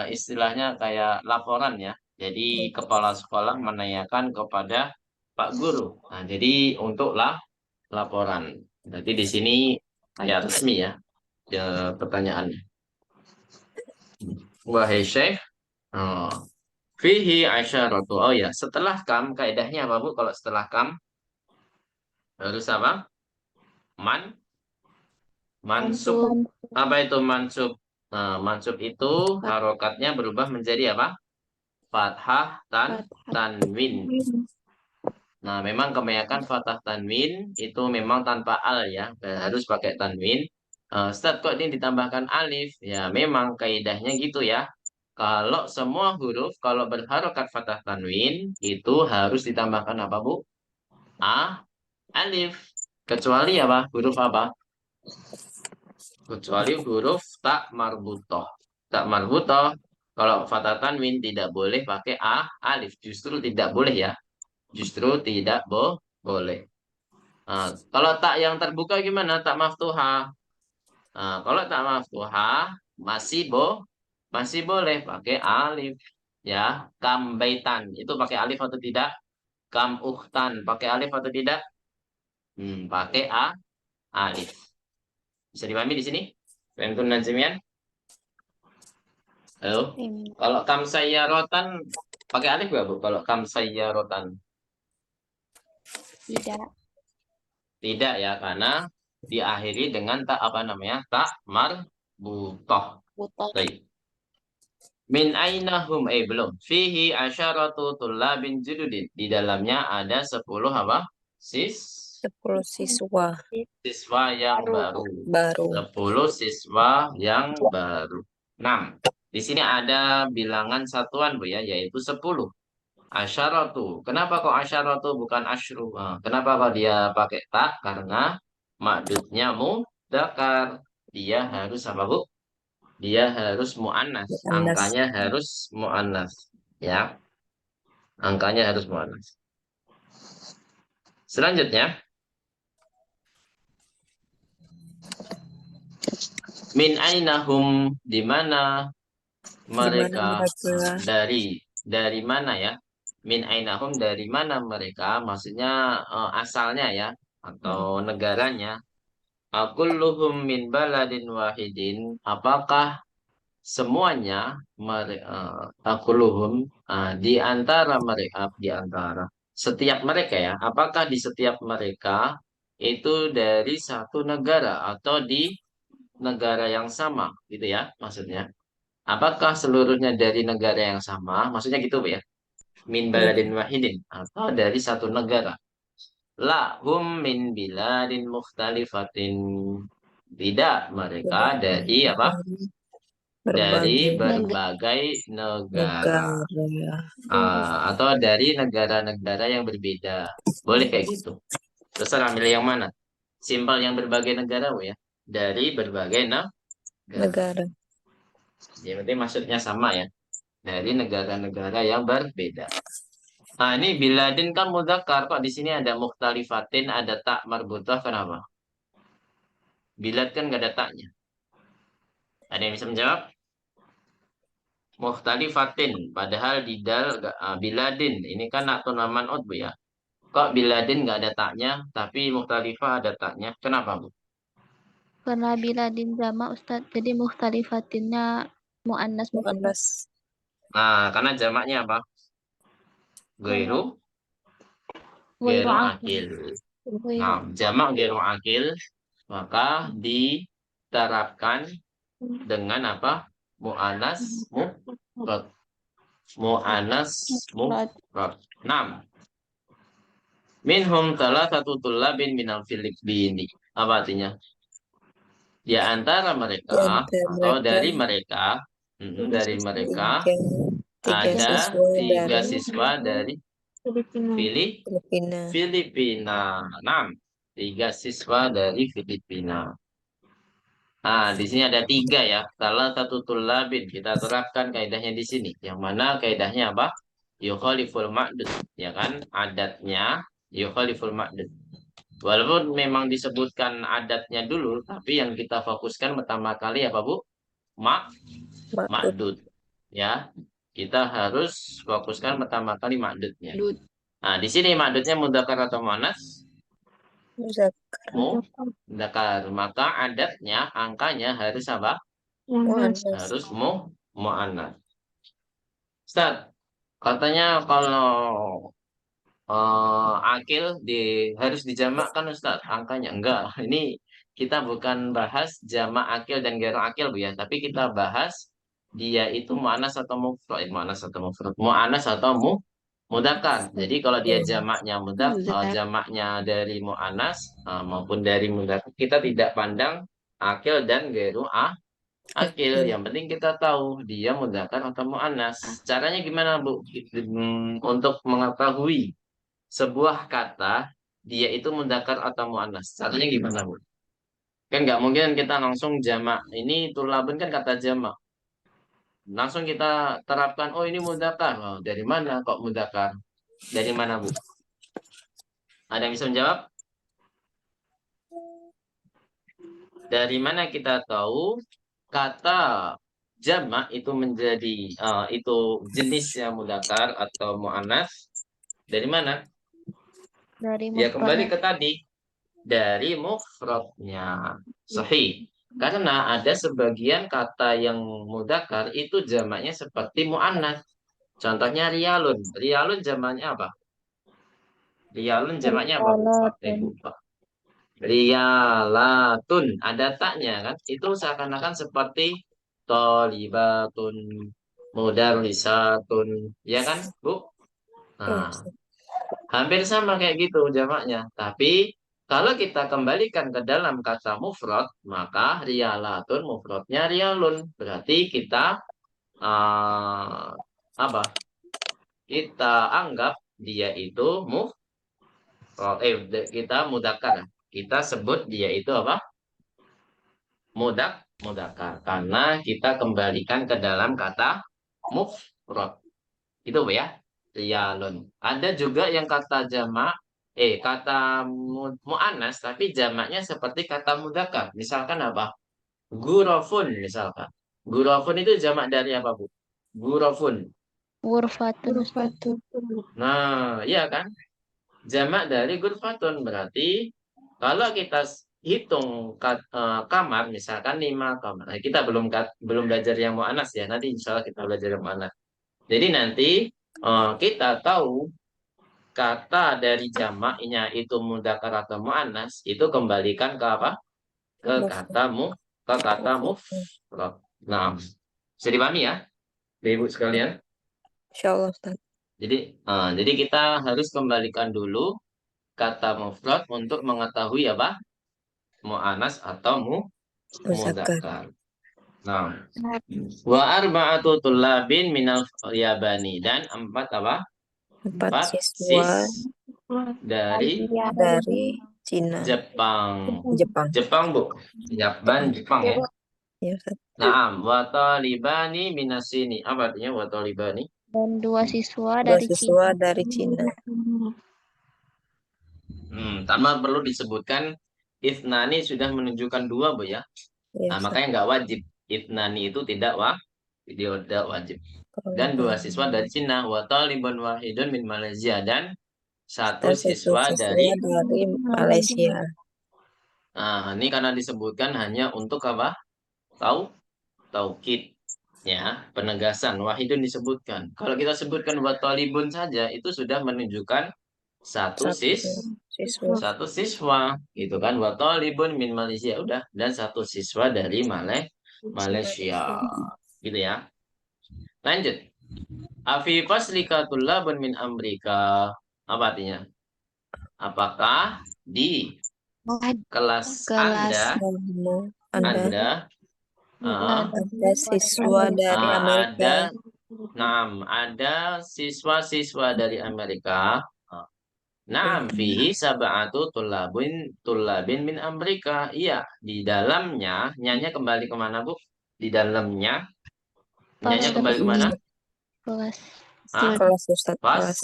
istilahnya kayak laporan ya. Jadi kepala sekolah menanyakan kepada Pak Guru. Nah, jadi untuklah laporan. Jadi di sini kayak resmi ya, pertanyaannya. Wahai Syekh, fihi asyaratu. Oh ya, setelah kam, kaidahnya apa Bu? Kalau setelah kam, harus apa? Mansub. Apa itu mansub? Nah, mansub itu harokatnya berubah menjadi apa? Fathah tanwin. Nah, memang kebanyakan fathah tanwin itu memang tanpa al ya, harus pakai tanwin. Ustaz, kok ini ditambahkan alif? Ya, memang kaidahnya gitu ya. Kalau semua huruf kalau berharokat fathah tanwin itu harus ditambahkan apa, Bu? Alif. Kecuali apa? Huruf apa? Kecuali huruf tak marbutoh. Tak marbutoh, kalau fathah tanwin tidak boleh pakai alif. Justru tidak boleh ya. Justru tidak boleh. Nah, kalau tak yang terbuka gimana? Tak maftuha. Nah, kalau tak maftuha masih boleh pakai alif. Ya, kam baitan itu pakai alif atau tidak? Kam uhtan pakai alif atau tidak? Pakai alif. Bisa dipahami di sini? Pentun dan Jemian? Halo? Kalau kam sayyarotan pakai alif nggak, Bu? Kalau kam sayyarotan? Tidak. Tidak ya, karena diakhiri dengan tak apa namanya? Tak marbutoh. Baik. Min ainahum belum. Fihi asyaratu tullabin jududin. Di dalamnya ada 10 apa? 10 siswa Siswa yang baru. 10 siswa yang baru. 6. Di sini ada bilangan satuan Bu ya, yaitu 10. Asyaratu. Kenapa kok asyaratu bukan asyru? Kenapa kok dia pakai tak? Karena makdudnya mudzakkar. Dia harus apa, Bu? Dia harus mu'annas. Angkanya harus mu'annas. Ya. Angkanya harus mu'annas. Selanjutnya. Min ainahum, di mana mereka, dari mana ya? Min ainahum, dari mana mereka? Maksudnya asalnya ya, atau negaranya. Kulluhum min baladin wahidin. Apakah semuanya kulluhum di antara mereka, setiap mereka ya? Apakah di setiap mereka itu dari satu negara atau di negara yang sama gitu ya maksudnya? Apakah seluruhnya dari negara yang sama? Maksudnya gitu Bu ya. Min baladin wahidin atau dari satu negara. La hum min biladin mukhtalifatin. Tidak, mereka dari apa? Dari berbagai negara. Atau dari negara-negara yang berbeda. Boleh kayak gitu. Terserah milih yang mana. Simpel yang berbagai negara Bu ya. Dari berbagai negara. Yang penting maksudnya sama ya. Dari negara-negara yang berbeda. Nah, ini biladin kan mudzakkar, kok di sini ada mukhtalifatin, ada tak marbutah, kenapa? Bilad kan nggak ada taknya. Ada yang bisa menjawab? Mukhtalifatin, padahal di biladin, ini kan atau naman Bu ya. Kok biladin nggak ada taknya, tapi mukhtalifah ada taknya? Kenapa Bu? Karena biladin jama Ustaz, jadi mukhtalifatinnya mu'annas. Nah, karena jamaknya apa? Gairu akil. Nah, jamak gairu akil, maka diterapkan dengan apa? Mu'annas mufrad. Mu'annas mufrad. 6. Minhum thalathatu tullabin minal Filipini. Apa artinya? Di antara mereka atau dari mereka ada 3 siswa dari Filipina. 6. 3 siswa dari Filipina. Nah, di sini ada 3 ya. Salah satu tulabin. Kita terapkan kaidahnya di sini. Yang mana kaidahnya apa? Yukhaliful ma'dud. Ya kan? Adatnya yukhaliful ma'dud. Walaupun memang disebutkan adatnya dulu, tapi yang kita fokuskan pertama kali apa, Bu? Maksud. Ma'dud. Ya. Kita harus fokuskan pertama kali ma'dudnya. Nah, di sini ma'dudnya mudzakkar atau muannas? Muzakkar. Mudzakkar. Maka adatnya, angkanya harus apa? Muannas. Muannas. Harus mu'annas. Ustaz, katanya kalau akil harus dijamakkan Ustaz, angkanya. Enggak, ini kita bukan bahas jamak akil dan gairu akil Bu ya, tapi kita bahas dia itu mu'annas atau mufrad, mu'annas atau mufrad, mu'annas atau mudzakkar. Jadi kalau dia jamaknya dari mu'annas maupun dari mudzakkar, kita tidak pandang akil dan gairu akil. Yang penting kita tahu dia mudzakkar atau mu'annas. Caranya gimana Bu? Untuk mengetahui sebuah kata dia itu mudzakkar atau mu'annas. Caranya gimana, Bu? Kan nggak mungkin kita langsung jamak. Ini tulabun kan kata jamak. Langsung kita terapkan, oh ini mudzakkar. Oh, dari mana kok mudzakkar? Dari mana, Bu? Ada yang bisa menjawab? Dari mana kita tahu kata jamak itu menjadi itu jenisnya mudzakkar atau mu'annas? Dari mana? Dari Ya kembali mufrad. ke tadi. Dari mufradnya. Sahih. Karena ada sebagian kata yang mudzakkar itu jamaknya seperti mu'annas. Contohnya rialun. Rialun jamaknya apa? Rialun jamaknya apa, Bu? Risalatun. Lupa. Rialatun. Ada taknya kan? Itu seakan-akan seperti tolibatun, mudarrisatun. Ya kan, Bu? Iya, Nah, Ustaz. hampir sama kayak gitu jamaknya. Tapi kalau kita kembalikan ke dalam kata mufrad, maka rialatun mufradnya rialun. Berarti kita apa? Kita anggap dia itu kita mudzakkar. Kita sebut dia itu apa? Mudzakkar. Karena kita kembalikan ke dalam kata mufrad. Itu ya, riyalun. Ada juga yang kata jamak, kata mu'annas, tapi jamaknya seperti kata mudzakkar. Misalkan apa? Gurafun, misalkan. Gurafun itu jamak dari apa, Bu? Gurafun. Ghurfatun. Nah, iya kan? Jamak dari gurfatun. Berarti, kalau kita hitung kamar, misalkan 5 kamar. Nah, kita belum belajar yang mu'annas ya. Nanti insya Allah kita belajar yang mu'annas. Jadi nanti kita tahu kata dari jamaknya itu mudzakkar atau muannas itu kembalikan ke apa? Ke kata mufrad. Nah, bisa dipahami ya, Ibu sekalian. Insyaallah, Ustaz. Jadi kita harus kembalikan dulu kata mufrad untuk mengetahui apa? Muannas atau Muzakkar. mudzakkar. Nah, wa arba'atu tullabin minal yabani dan 4 apa? 4 siswa dari dari Cina, Jepang. Jepang. Jepang, Bu. Jepang ya. Ya, Ustaz. Naam, wa talibani minasini. Apa artinya wa talibani? Dan 2 siswa 2 dari siswa Cina. dari Cina. Tanpa perlu disebutkan itnani sudah menunjukkan 2, Bu ya. Ya, Nah, Ustaz. makanya nggak wajib. Itnani itu tidak wajib. Dan 2 siswa dari Cina, wa talibun wahidun min Malaysia dan 1 siswa dari Malaysia. Nah, ini karena disebutkan hanya untuk apa? Taukid ya, penegasan. Wahidun disebutkan. Kalau kita sebutkan buat talibun saja itu sudah menunjukkan satu siswa gitu kan. Buat talibun min Malaysia udah, dan 1 siswa dari Malaysia gitu ya. Lanjut. Afi faslika tullabun min Amerika. Apa artinya? Apakah di kelas Anda Ada ada siswa dari Amerika. ada siswa-siswa dari Amerika Naam, fihi sab'atu tullabin min Amerika. Iya, di dalamnya, nyanya kembali kemana, Bu? Di dalamnya, nyanya Pasal. kembali kemana? Kelas. Hah? Kelas Ustaz, Pas, kelas.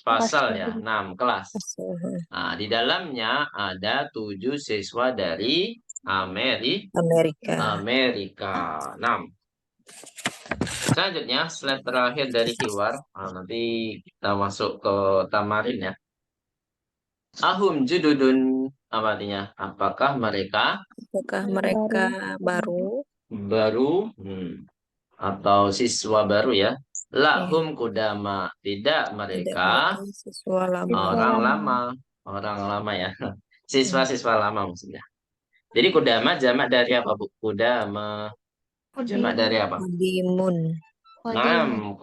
pasal ya, 6 kelas. Pasal. Nah, di dalamnya ada 7 siswa dari Amerika. Amerika. 6. Selanjutnya, slide terakhir dari Hiwar. Nanti kita masuk ke Tamarin ya. Ahum jududun, apa artinya? Apakah mereka Apakah mereka baru? baru atau siswa baru ya? Lahum kudama, tidak Tidak mereka mereka siswa lama. orang lama ya. Siswa-siswa lama maksudnya. Jadi kudama jamak dari apa, Bu? Kudama jamak dari apa? Kodimun. Nam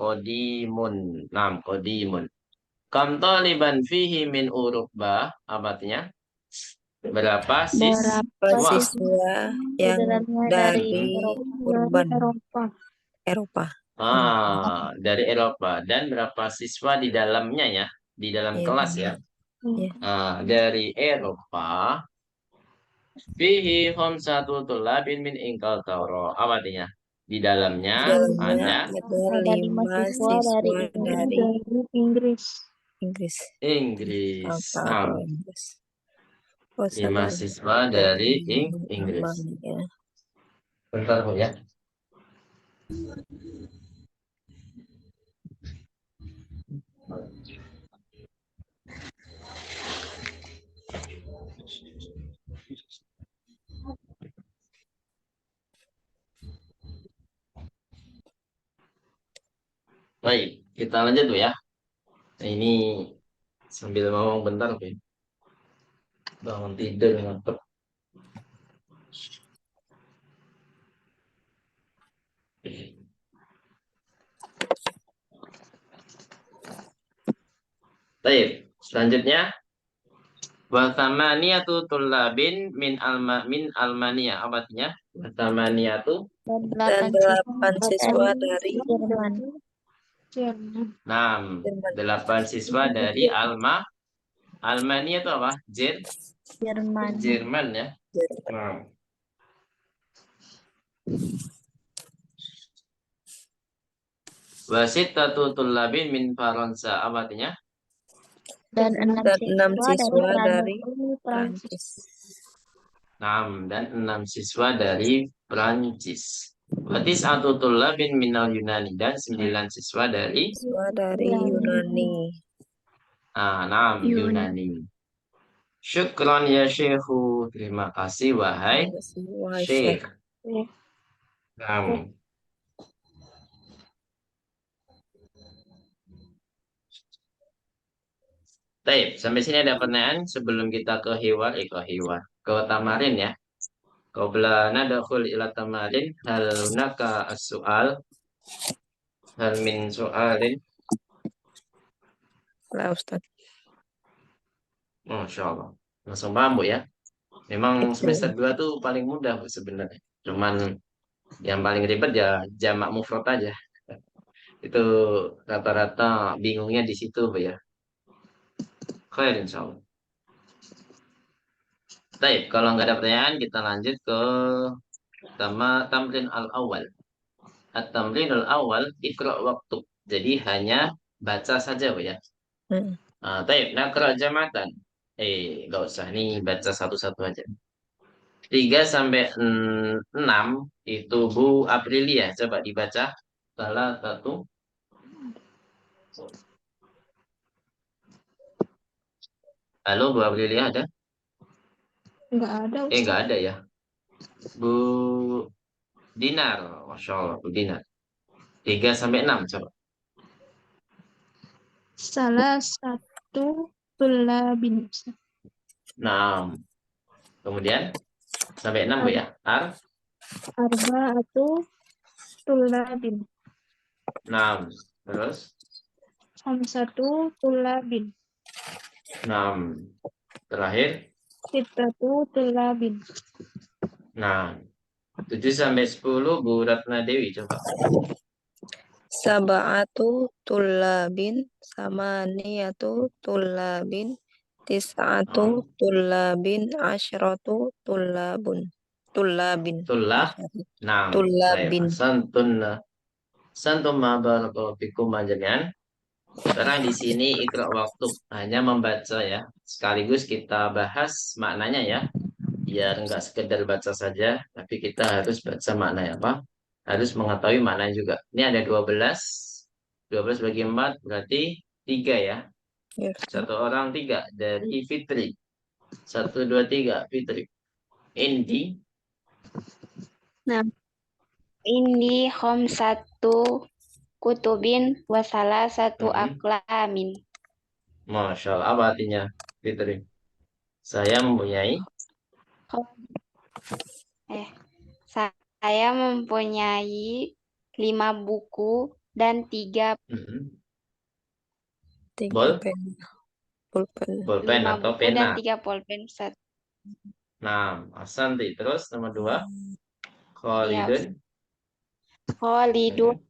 kodimun. Kam taliban fihi min urubah, apa artinya? Berapa Berapa siswa? siswa Di yang dalamnya dari Dari urban Eropa. Eropa? Dari Eropa. Dan berapa siswa di dalamnya ya? Di dalam Iya, kelas ya? iya. Dari Eropa. Fihi satu tulabin min ingkal tauro. Apa artinya? Di Di dalamnya dalamnya ada ada 5 siswa dari Dari Inggris. Inggris. Inggris. Tauro Inggris. Oh, 5 sabar. siswa dari Inggris. Ya. Bentar, Bu ya. Baik, kita lanjut Bu ya. Ini sambil ngomong bentar, Bu. Bangun tidur ngantuk. Baik, selanjutnya wa thamaniyatu tullabin min Almania. Apa artinya? Wa thamaniyatu Dan 8 siswa dari Jerman. Jerman. 8 siswa dari Almania itu apa? Jerman. Jerman ya. Nah. Wasittatu tullabin min Faransa. Apa artinya? Dan 6 siswa dari Prancis. Prancis. Dan 6 siswa dari Prancis. Watis atu tullabin minal Yunani. Dan 9 siswa dari Siswa dari Yunani. Yunani. Syukron ya Syekhu. Terima kasih wahai Syekh. Baik, sampai sini ada pertanyaan sebelum kita ke ke tamarin ya. Qabla nadkhul ila tamarin hal hunaka as-su'al hal min su'alin. Lah Ustaz. Masya Allah. Langsung paham Bu ya. Memang semester 2 tuh paling mudah Bu sebenarnya. Cuman yang paling ribet ya jamak mufrad aja. Itu rata-rata bingungnya di situ Bu ya. Khair insyaallah. Baik, kalau nggak ada pertanyaan kita lanjut ke tamrin al-awwal. At-tamrin al-awwal ikra waktu. Jadi hanya baca saja Bu ya. Baik, nakra jamatan. Nggak usah. Ini baca satu-satu aja. 3 sampai 6 itu Bu Aprilia. Coba dibaca. Salah satu. Halo Bu Aprilia ada? Enggak ada, Ustaz. Nggak ada ya. Bu Dinar. Masya Allah, Bu Dinar. 3 sampai 6 coba. Salah satu tulabin. 6. Kemudian sampai 6 Bu ya. Arba'atu tulabin. 6. Terus Khamsatu tulabin. 6. Terakhir Sittatu tulabin. 7 sampai 10 Bu Ratna Dewi coba. Sab'atu tullabin, samaniyatu tullabin, Tis'atu tullabin asyratu tullabin Tullah. Nah, baik. tullabin. Santum barakallahu fikum panjenengan. Sekarang di sini ikra waktu hanya membaca ya. Sekaligus kita bahas maknanya ya. Biar enggak sekedar baca saja, tapi kita harus baca maknanya apa? Harus mengetahui maknanya juga. Ini ada 12. 12 bagi 4 berarti 3 ya. Ya. Satu orang 3 dari Fitri. 1, 2, 3 Fitri. Indi. Nah, indi khamsatu kutubin wasala satu aklamin. Masya Allah. Apa artinya Fitri? Saya mempunyai Saya mempunyai 5 buku dan 3 Tiga Bol? pulpen. Pulpen 5 atau buku dan pena. 3 pulpen. Nah, Asanti. Terus nomor 2 Khalidun. Khalidun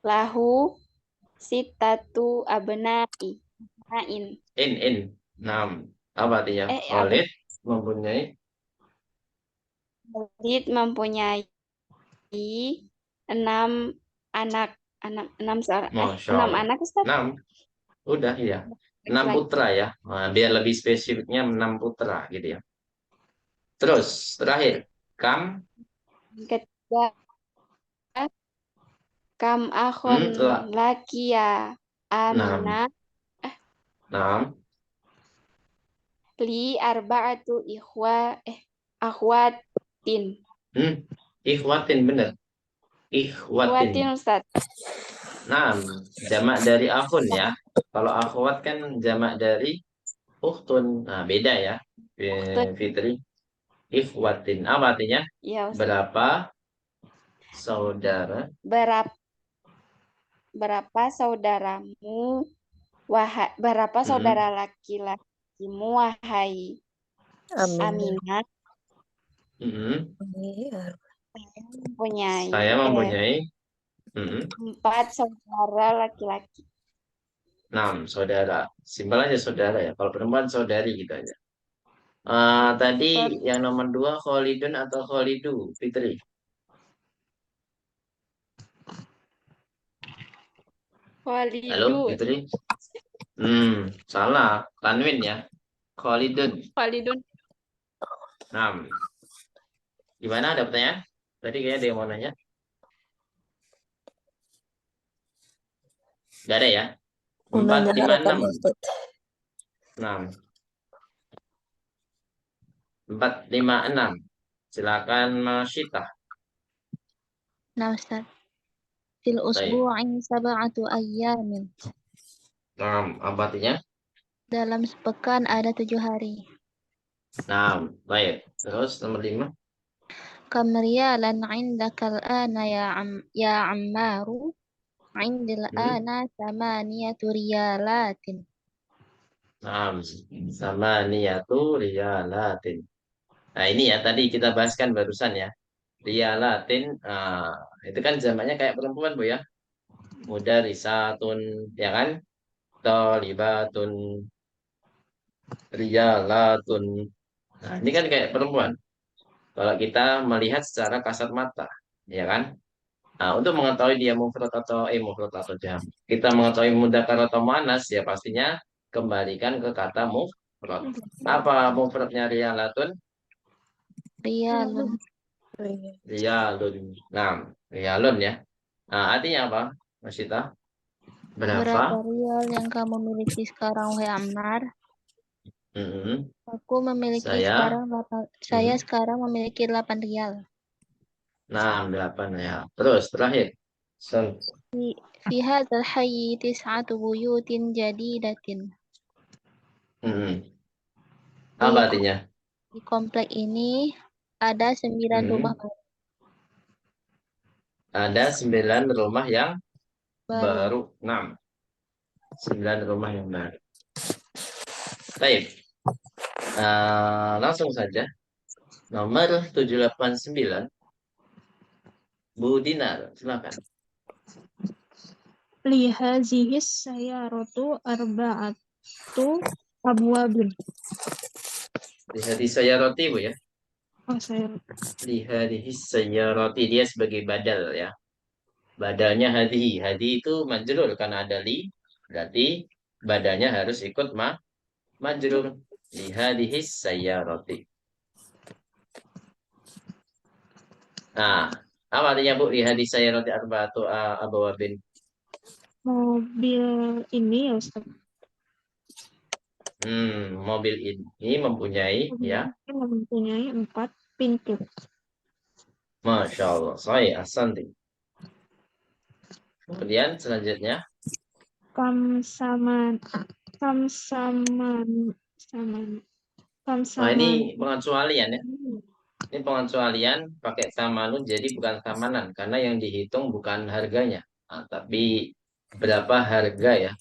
lahu sitatu abna'i. In. Nah, apa artinya? Khalid mempunyai Khalid mempunyai 6 anak. 6 anak, Ustaz? 6. Udah ya. 6 putra ya. Nah, biar lebih spesifiknya 6 putra gitu ya. Terus terakhir, Ketiga, kam akhon laki ya Amina 6. li arba'atu akhwatin. Ikhwatin bener. Ikhwatin. Ustaz. Nah, jamak dari akhun ya. Kalau akhwat kan jamak dari ukhtun. Nah, beda ya. Fitri. Ikhwatin. Apa artinya? Ya, Ustaz. Berapa saudara? Berapa saudaramu? Berapa saudara laki-lakimu, wahai Aminah? Saya mempunyai 4 saudara laki-laki. 6 saudara. Simpel aja saudara ya. Kalau perempuan saudari gitu aja. Tadi yang nomor 2 Khalidun atau Khalidu, Fitri? Khalidu. Halo, Fitri? Salah. Tanwin ya. Khalidun. 6. Gimana, ada pertanyaan? Tadi kayaknya ada yang mau nanya. Gak ada ya? 4, 5, 6. 6. 4, 5, 6. Silakan Masyita. Nah, Ustaz. Fil usbu'in sab'atu ayyamin. Apa artinya? Dalam sepekan ada 7 hari. Baik. Terus nomor 5. Kam riyalan 'indakal ana ya Ammaru? 'indil ana samaniyatu riyalatin. Samaniyatu riyalatin. Nah, ini ya tadi kita bahaskan barusan ya. Riyalatin, itu kan zamannya kayak perempuan, Bu ya. Mudarisatun, ya kan? Thalibatun, riyalatun. Nah, ini kan kayak perempuan. Kalau kita melihat secara kasat mata, ya kan? Nah, untuk mengetahui dia mufrad atau jam. Kita mengetahui mudzakkar atau muannas ya pastinya kembalikan ke kata mufrad. Apa mufradnya riyalatun? Riyalun. Riyalun. Nah, riyalun ya. Nah, artinya apa, Masita? Berapa rial yang kamu miliki sekarang, wahai Ammar? Aku memiliki saya sekarang memiliki 8 rial. 8 ya. Terus terakhir. Fi hadzal hayyi tis'atu buyutin jadidatin. Apa artinya? Di komplek ini ada 9 rumah baru. Ada 9 rumah yang baru. 9 rumah yang baru. Baik. Langsung saja. Nomor 789. Bu Dinar, silakan. Lihazihis sayaratu arba'atu abwabin. Lihadis sayyarati Bu ya. Oh, saya Lihadis sayyarati dia sebagai badal ya. Badalnya hadihi. Hadi itu majrur karena ada li. Berarti badalnya harus ikut majrur. Lihadis sayyarati. Nah, apa artinya Bu? Lihadis sayyarati arba'atu abawabin. mobil ini ya Ustaz. Mobil ini mempunyai ya. Mobil ini mempunyai 4 pintu. Masya Allah. Saya asanti. Kemudian selanjutnya. Kamsaman kamsaman saman Nah, kamsaman ini pengecualian ya. Ini pengecualian pakai tamanun jadi bukan tamanan karena yang dihitung bukan harganya, tapi berapa harga ya.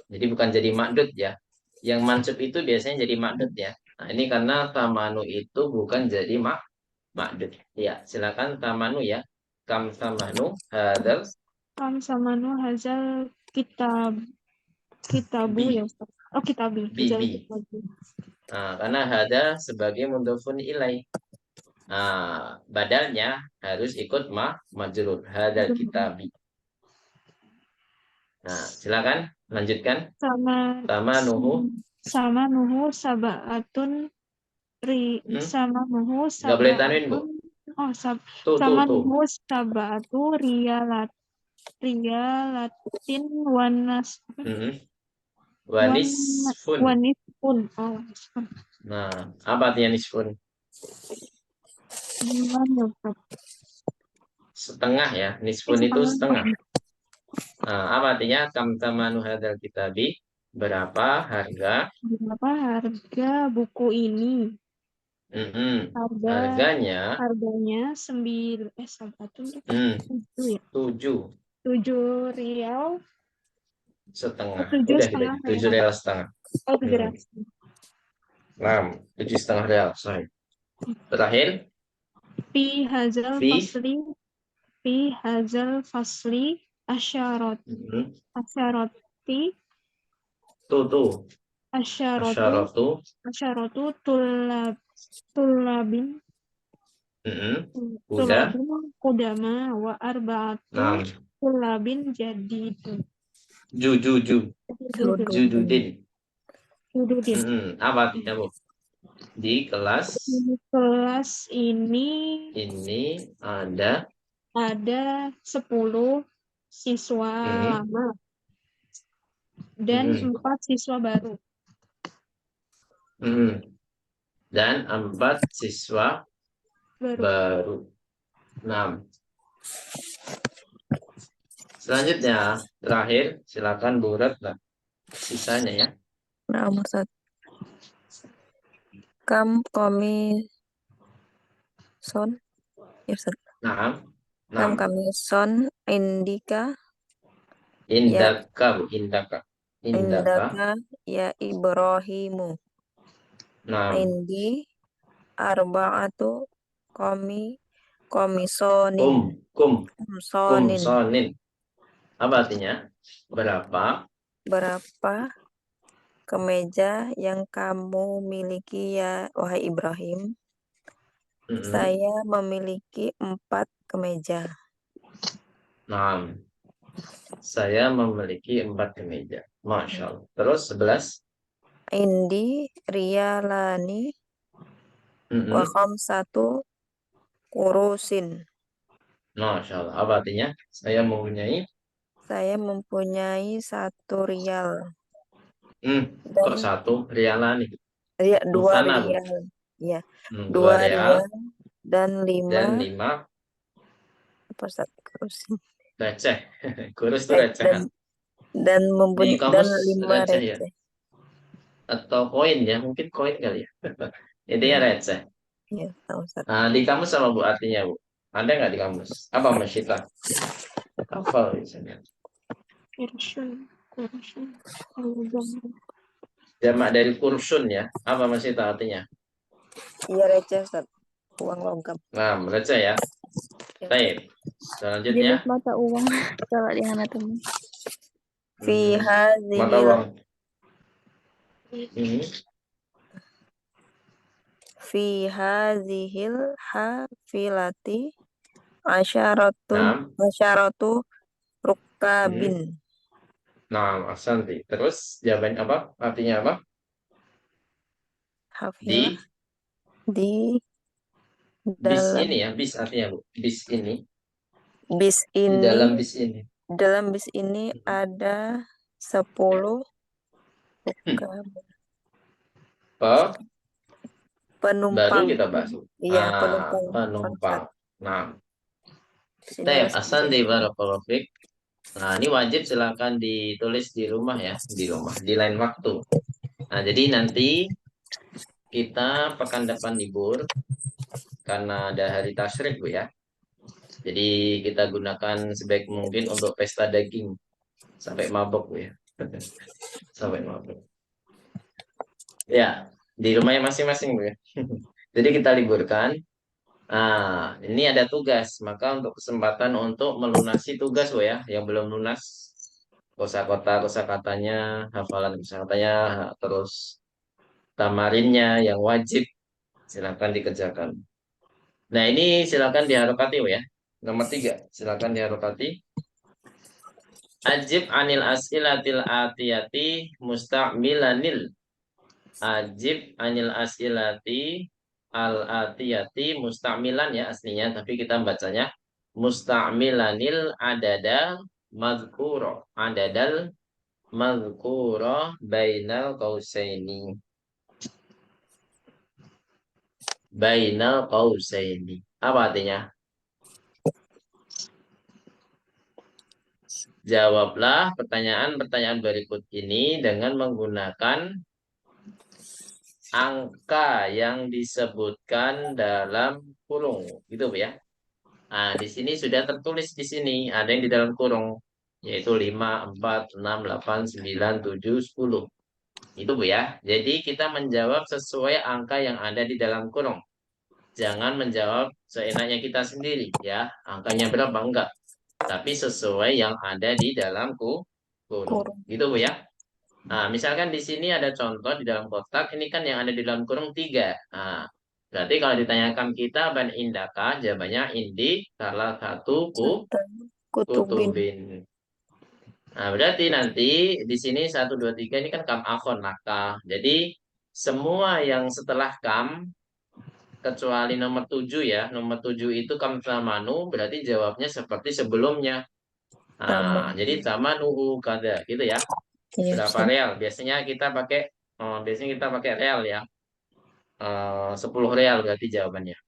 Jadi bukan jadi makdud ya. Yang mansub itu biasanya jadi makdud ya. Nah, ini karena tamanu itu bukan jadi makdud. Ya, silakan tamanu ya. Kam tamanu hadal kamsamanu hazal kitabu bi ya Ustaz. Oh, kitabi. bi Hazal bi. kitabu. Nah, karena hada sebagai mudhofun ilai. Nah, badalnya harus ikut majrur hadal kitabi. Nah, silakan lanjutkan. Sama nuhu sabaatun sama nuhu Nggak boleh tanwin, Bu. oh Tuh. nuhu sabaatu riyalatin Wanisfun. wanisfun. Oh, wanisfun. Nah, apa artinya nisfun? Gimana, Ustaz? Setengah ya. Nisfun itu setengah. Nah, apa artinya? Kam tamanu hadal kitabi. Berapa harga? Berapa harga buku ini? Harganya sabatun ya? 7 rial setengah. 7 Udah setengah kita 7 rial setengah. Oh, 7 rial. 7,5 rial. Sorry. Terakhir. Fi hazal fasli asyarati asyaratu tulabin kudama wa arba'atu tulabin jadidun. Jududin. Apa artinya, Bu? Di kelas ini ada 10 siswa lama dan 4 siswa baru. Dan 4 siswa baru. 6. Selanjutnya, terakhir, silakan Bu Ratna. Sisanya ya. Nah, Ustaz. Kam komison. Ya, Ustaz. Kam komison indika. Indaka, Bu. Indaka ya Ibrahimu. Indi arba'atu komisonin. Kumsonin. Apa artinya? Berapa kemeja yang kamu miliki ya wahai Ibrahim? Saya memiliki 4 kemeja. Saya memiliki 4 kemeja. Masya Allah. Terus 11. Indi riyalani wa khamsatu kurusin. Masya Allah. Apa artinya? Saya mempunyai 1 rial. Kok 1 rialani? 2 rial. Ya. 2 rial dan 5 apa Ustaz? Kurusin. Receh. Kurus itu receh. Dan 5 receh. Ya? Atau koin ya, mungkin koin kali ya. Intinya receh. Ya, Ustaz. Nah, di kamus sama Bu artinya, Bu? Ada nggak di kamus? Apa Masyita? Apa misalnya? Jamak dari kursun ya. Apa Masyita artinya? Iya, receh Ustaz. Uang logam. Nah, receh ya. Baik. Selanjutnya. Jenis mata uang kalau di hana teman. Fi mata uang. fi hadhil hafilati asyaratu rukabin. Nah, Asanti. Terus jawabannya apa? Artinya apa? Hafilah di Bis dalam ini ya, bis artinya Bu. Bis ini. bis Di ini dalam bis ini. ada 10 rukab Oh, baru penumpang. kita bahas. Iya, penumpang. Penumpang. Nah, Di sini Tep, ada Asanti 10. barakallahu fiik. Nah, ini wajib silakan ditulis di rumah ya, di rumah, di lain waktu. Nah, jadi nanti kita pekan depan libur karena ada hari tasyrik Bu ya. Jadi kita gunakan sebaik mungkin untuk pesta daging sampai mabok Bu ya. Sampai mabok. Ya, di rumahnya masing-masing Bu ya. Jadi kita liburkan. Nah, ini ada tugas. Maka untuk kesempatan untuk melunasi tugas Bu ya, yang belum lunas kosakatanya, hafalan kosakatanya, terus tamarinnya yang wajib silakan dikerjakan. Nah, ini silakan diharokati ya. Nomor 3, silakan diharokati. Ajib anil as'ilatil atiyati musta'milanil. Ajib anil as'ilati al atiyati musta'milan ya aslinya, tapi kita bacanya musta'milanil adada madhkuro. Adadal madhkuro bainal qausaini. Bainal qausaini. Apa artinya? Jawablah pertanyaan-pertanyaan berikut ini dengan menggunakan angka yang disebutkan dalam kurung, gitu Bu ya. Nah, di sini sudah tertulis di sini, ada yang di dalam kurung, yaitu 5, 4, 6, 8, 9, 7, 10. Itu Bu ya. Jadi kita menjawab sesuai angka yang ada di dalam kurung. Jangan menjawab seenaknya kita sendiri ya. Angkanya berapa? Enggak. Tapi sesuai yang ada di dalam kurung. Gitu Bu ya. Nah, misalkan di sini ada contoh di dalam kotak, ini kan yang ada di dalam kurung 3. Nah, berarti kalau ditanyakan kita ban indaka, jawabannya indi salah satu Kutubin. kutubin. Nah, berarti nanti di sini 1, 2, 3 ini kan kam akhon laka. Jadi semua yang setelah kam kecuali nomor 7 ya. Nomor 7 itu kam samanu, berarti jawabnya seperti sebelumnya. Nah, jadi sama nuhu kada gitu ya. Iya, Berapa real? Biasanya kita pakai real ya. 10 real berarti jawabannya.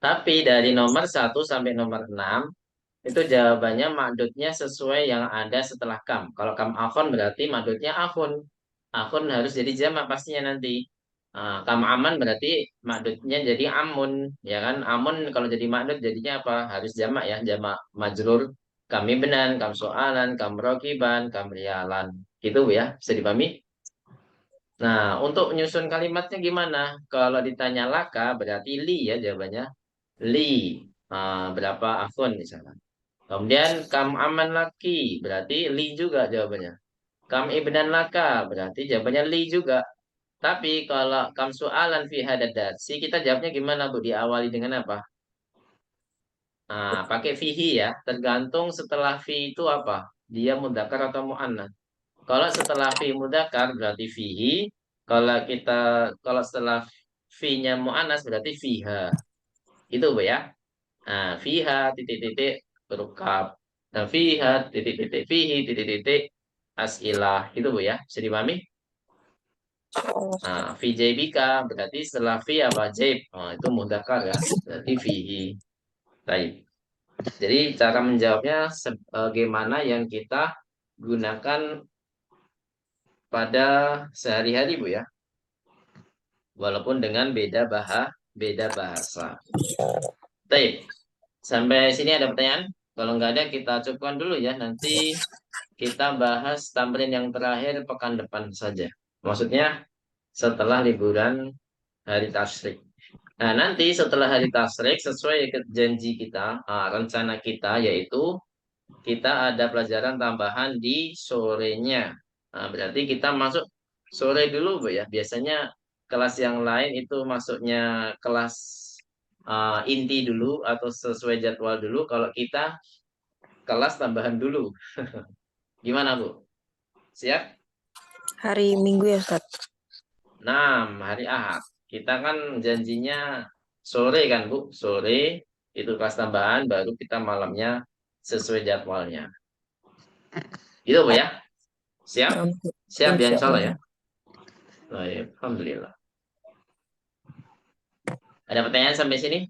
Tapi dari nomor 1 sampai nomor 6 itu jawabannya makdudnya sesuai yang ada setelah kam. Kalau kam akun berarti makdudnya akun. Akun harus jadi jamak pastinya nanti. Kam aman berarti makdudnya jadi amun. Ya kan? Amun kalau jadi makdud jadinya apa? Harus jamak ya. Jamak majrur. Kami benan, kam soalan, kam rokiban, kam rialan. Gitu Bu ya. Bisa dipahami? Nah, untuk menyusun kalimatnya gimana? Kalau ditanya laka berarti li ya jawabannya. Li. Berapa akun misalnya. Kemudian kam aman laki berarti li juga jawabannya. Kam ibnan laka berarti jawabannya li juga. Tapi kalau kam soalan fi hadadatsi kita jawabnya gimana Bu? Diawali dengan apa? Pakai fihi ya. Tergantung setelah fi itu apa? Dia mudzakkar atau muannats. Kalau setelah fi mudzakkar berarti fihi. Kalau setelah fi-nya muannats berarti fiha. Itu Bu ya. Fiha titik-titik berukap. Nah, fiha titik-titik fihi titik-titik as'ilah. Itu Bu ya. Bisa dipahami? Fi jaibika berarti setelah fi apa jaib. Itu mudzakkar ya. Berarti fihi. Baik. Jadi cara menjawabnya bagaimana yang kita gunakan pada sehari-hari Bu ya. Walaupun dengan beda bahasa. Baik. Sampai sini ada pertanyaan? Kalau nggak ada kita cukupkan dulu ya. Nanti kita bahas tamrin yang terakhir pekan depan saja. Maksudnya setelah liburan hari tasyrik. Nah, nanti setelah hari tasyrik sesuai janji kita, rencana kita yaitu kita ada pelajaran tambahan di sorenya. Berarti kita masuk sore dulu Bu ya. Biasanya kelas yang lain itu masuknya kelas inti dulu atau sesuai jadwal dulu. Kalau kita kelas tambahan dulu. Gimana, Bu? Siap? Hari Minggu ya, Ustaz? 6 hari Ahad. Kita kan janjinya sore kan, Bu? Sore itu kelas tambahan, baru kita malamnya sesuai jadwalnya. Itu, Bu ya? Siap? Nah, Siap ya, insya insya Allah ya? Allah. Baik, Alhamdulillah. Ada pertanyaan sampai sini?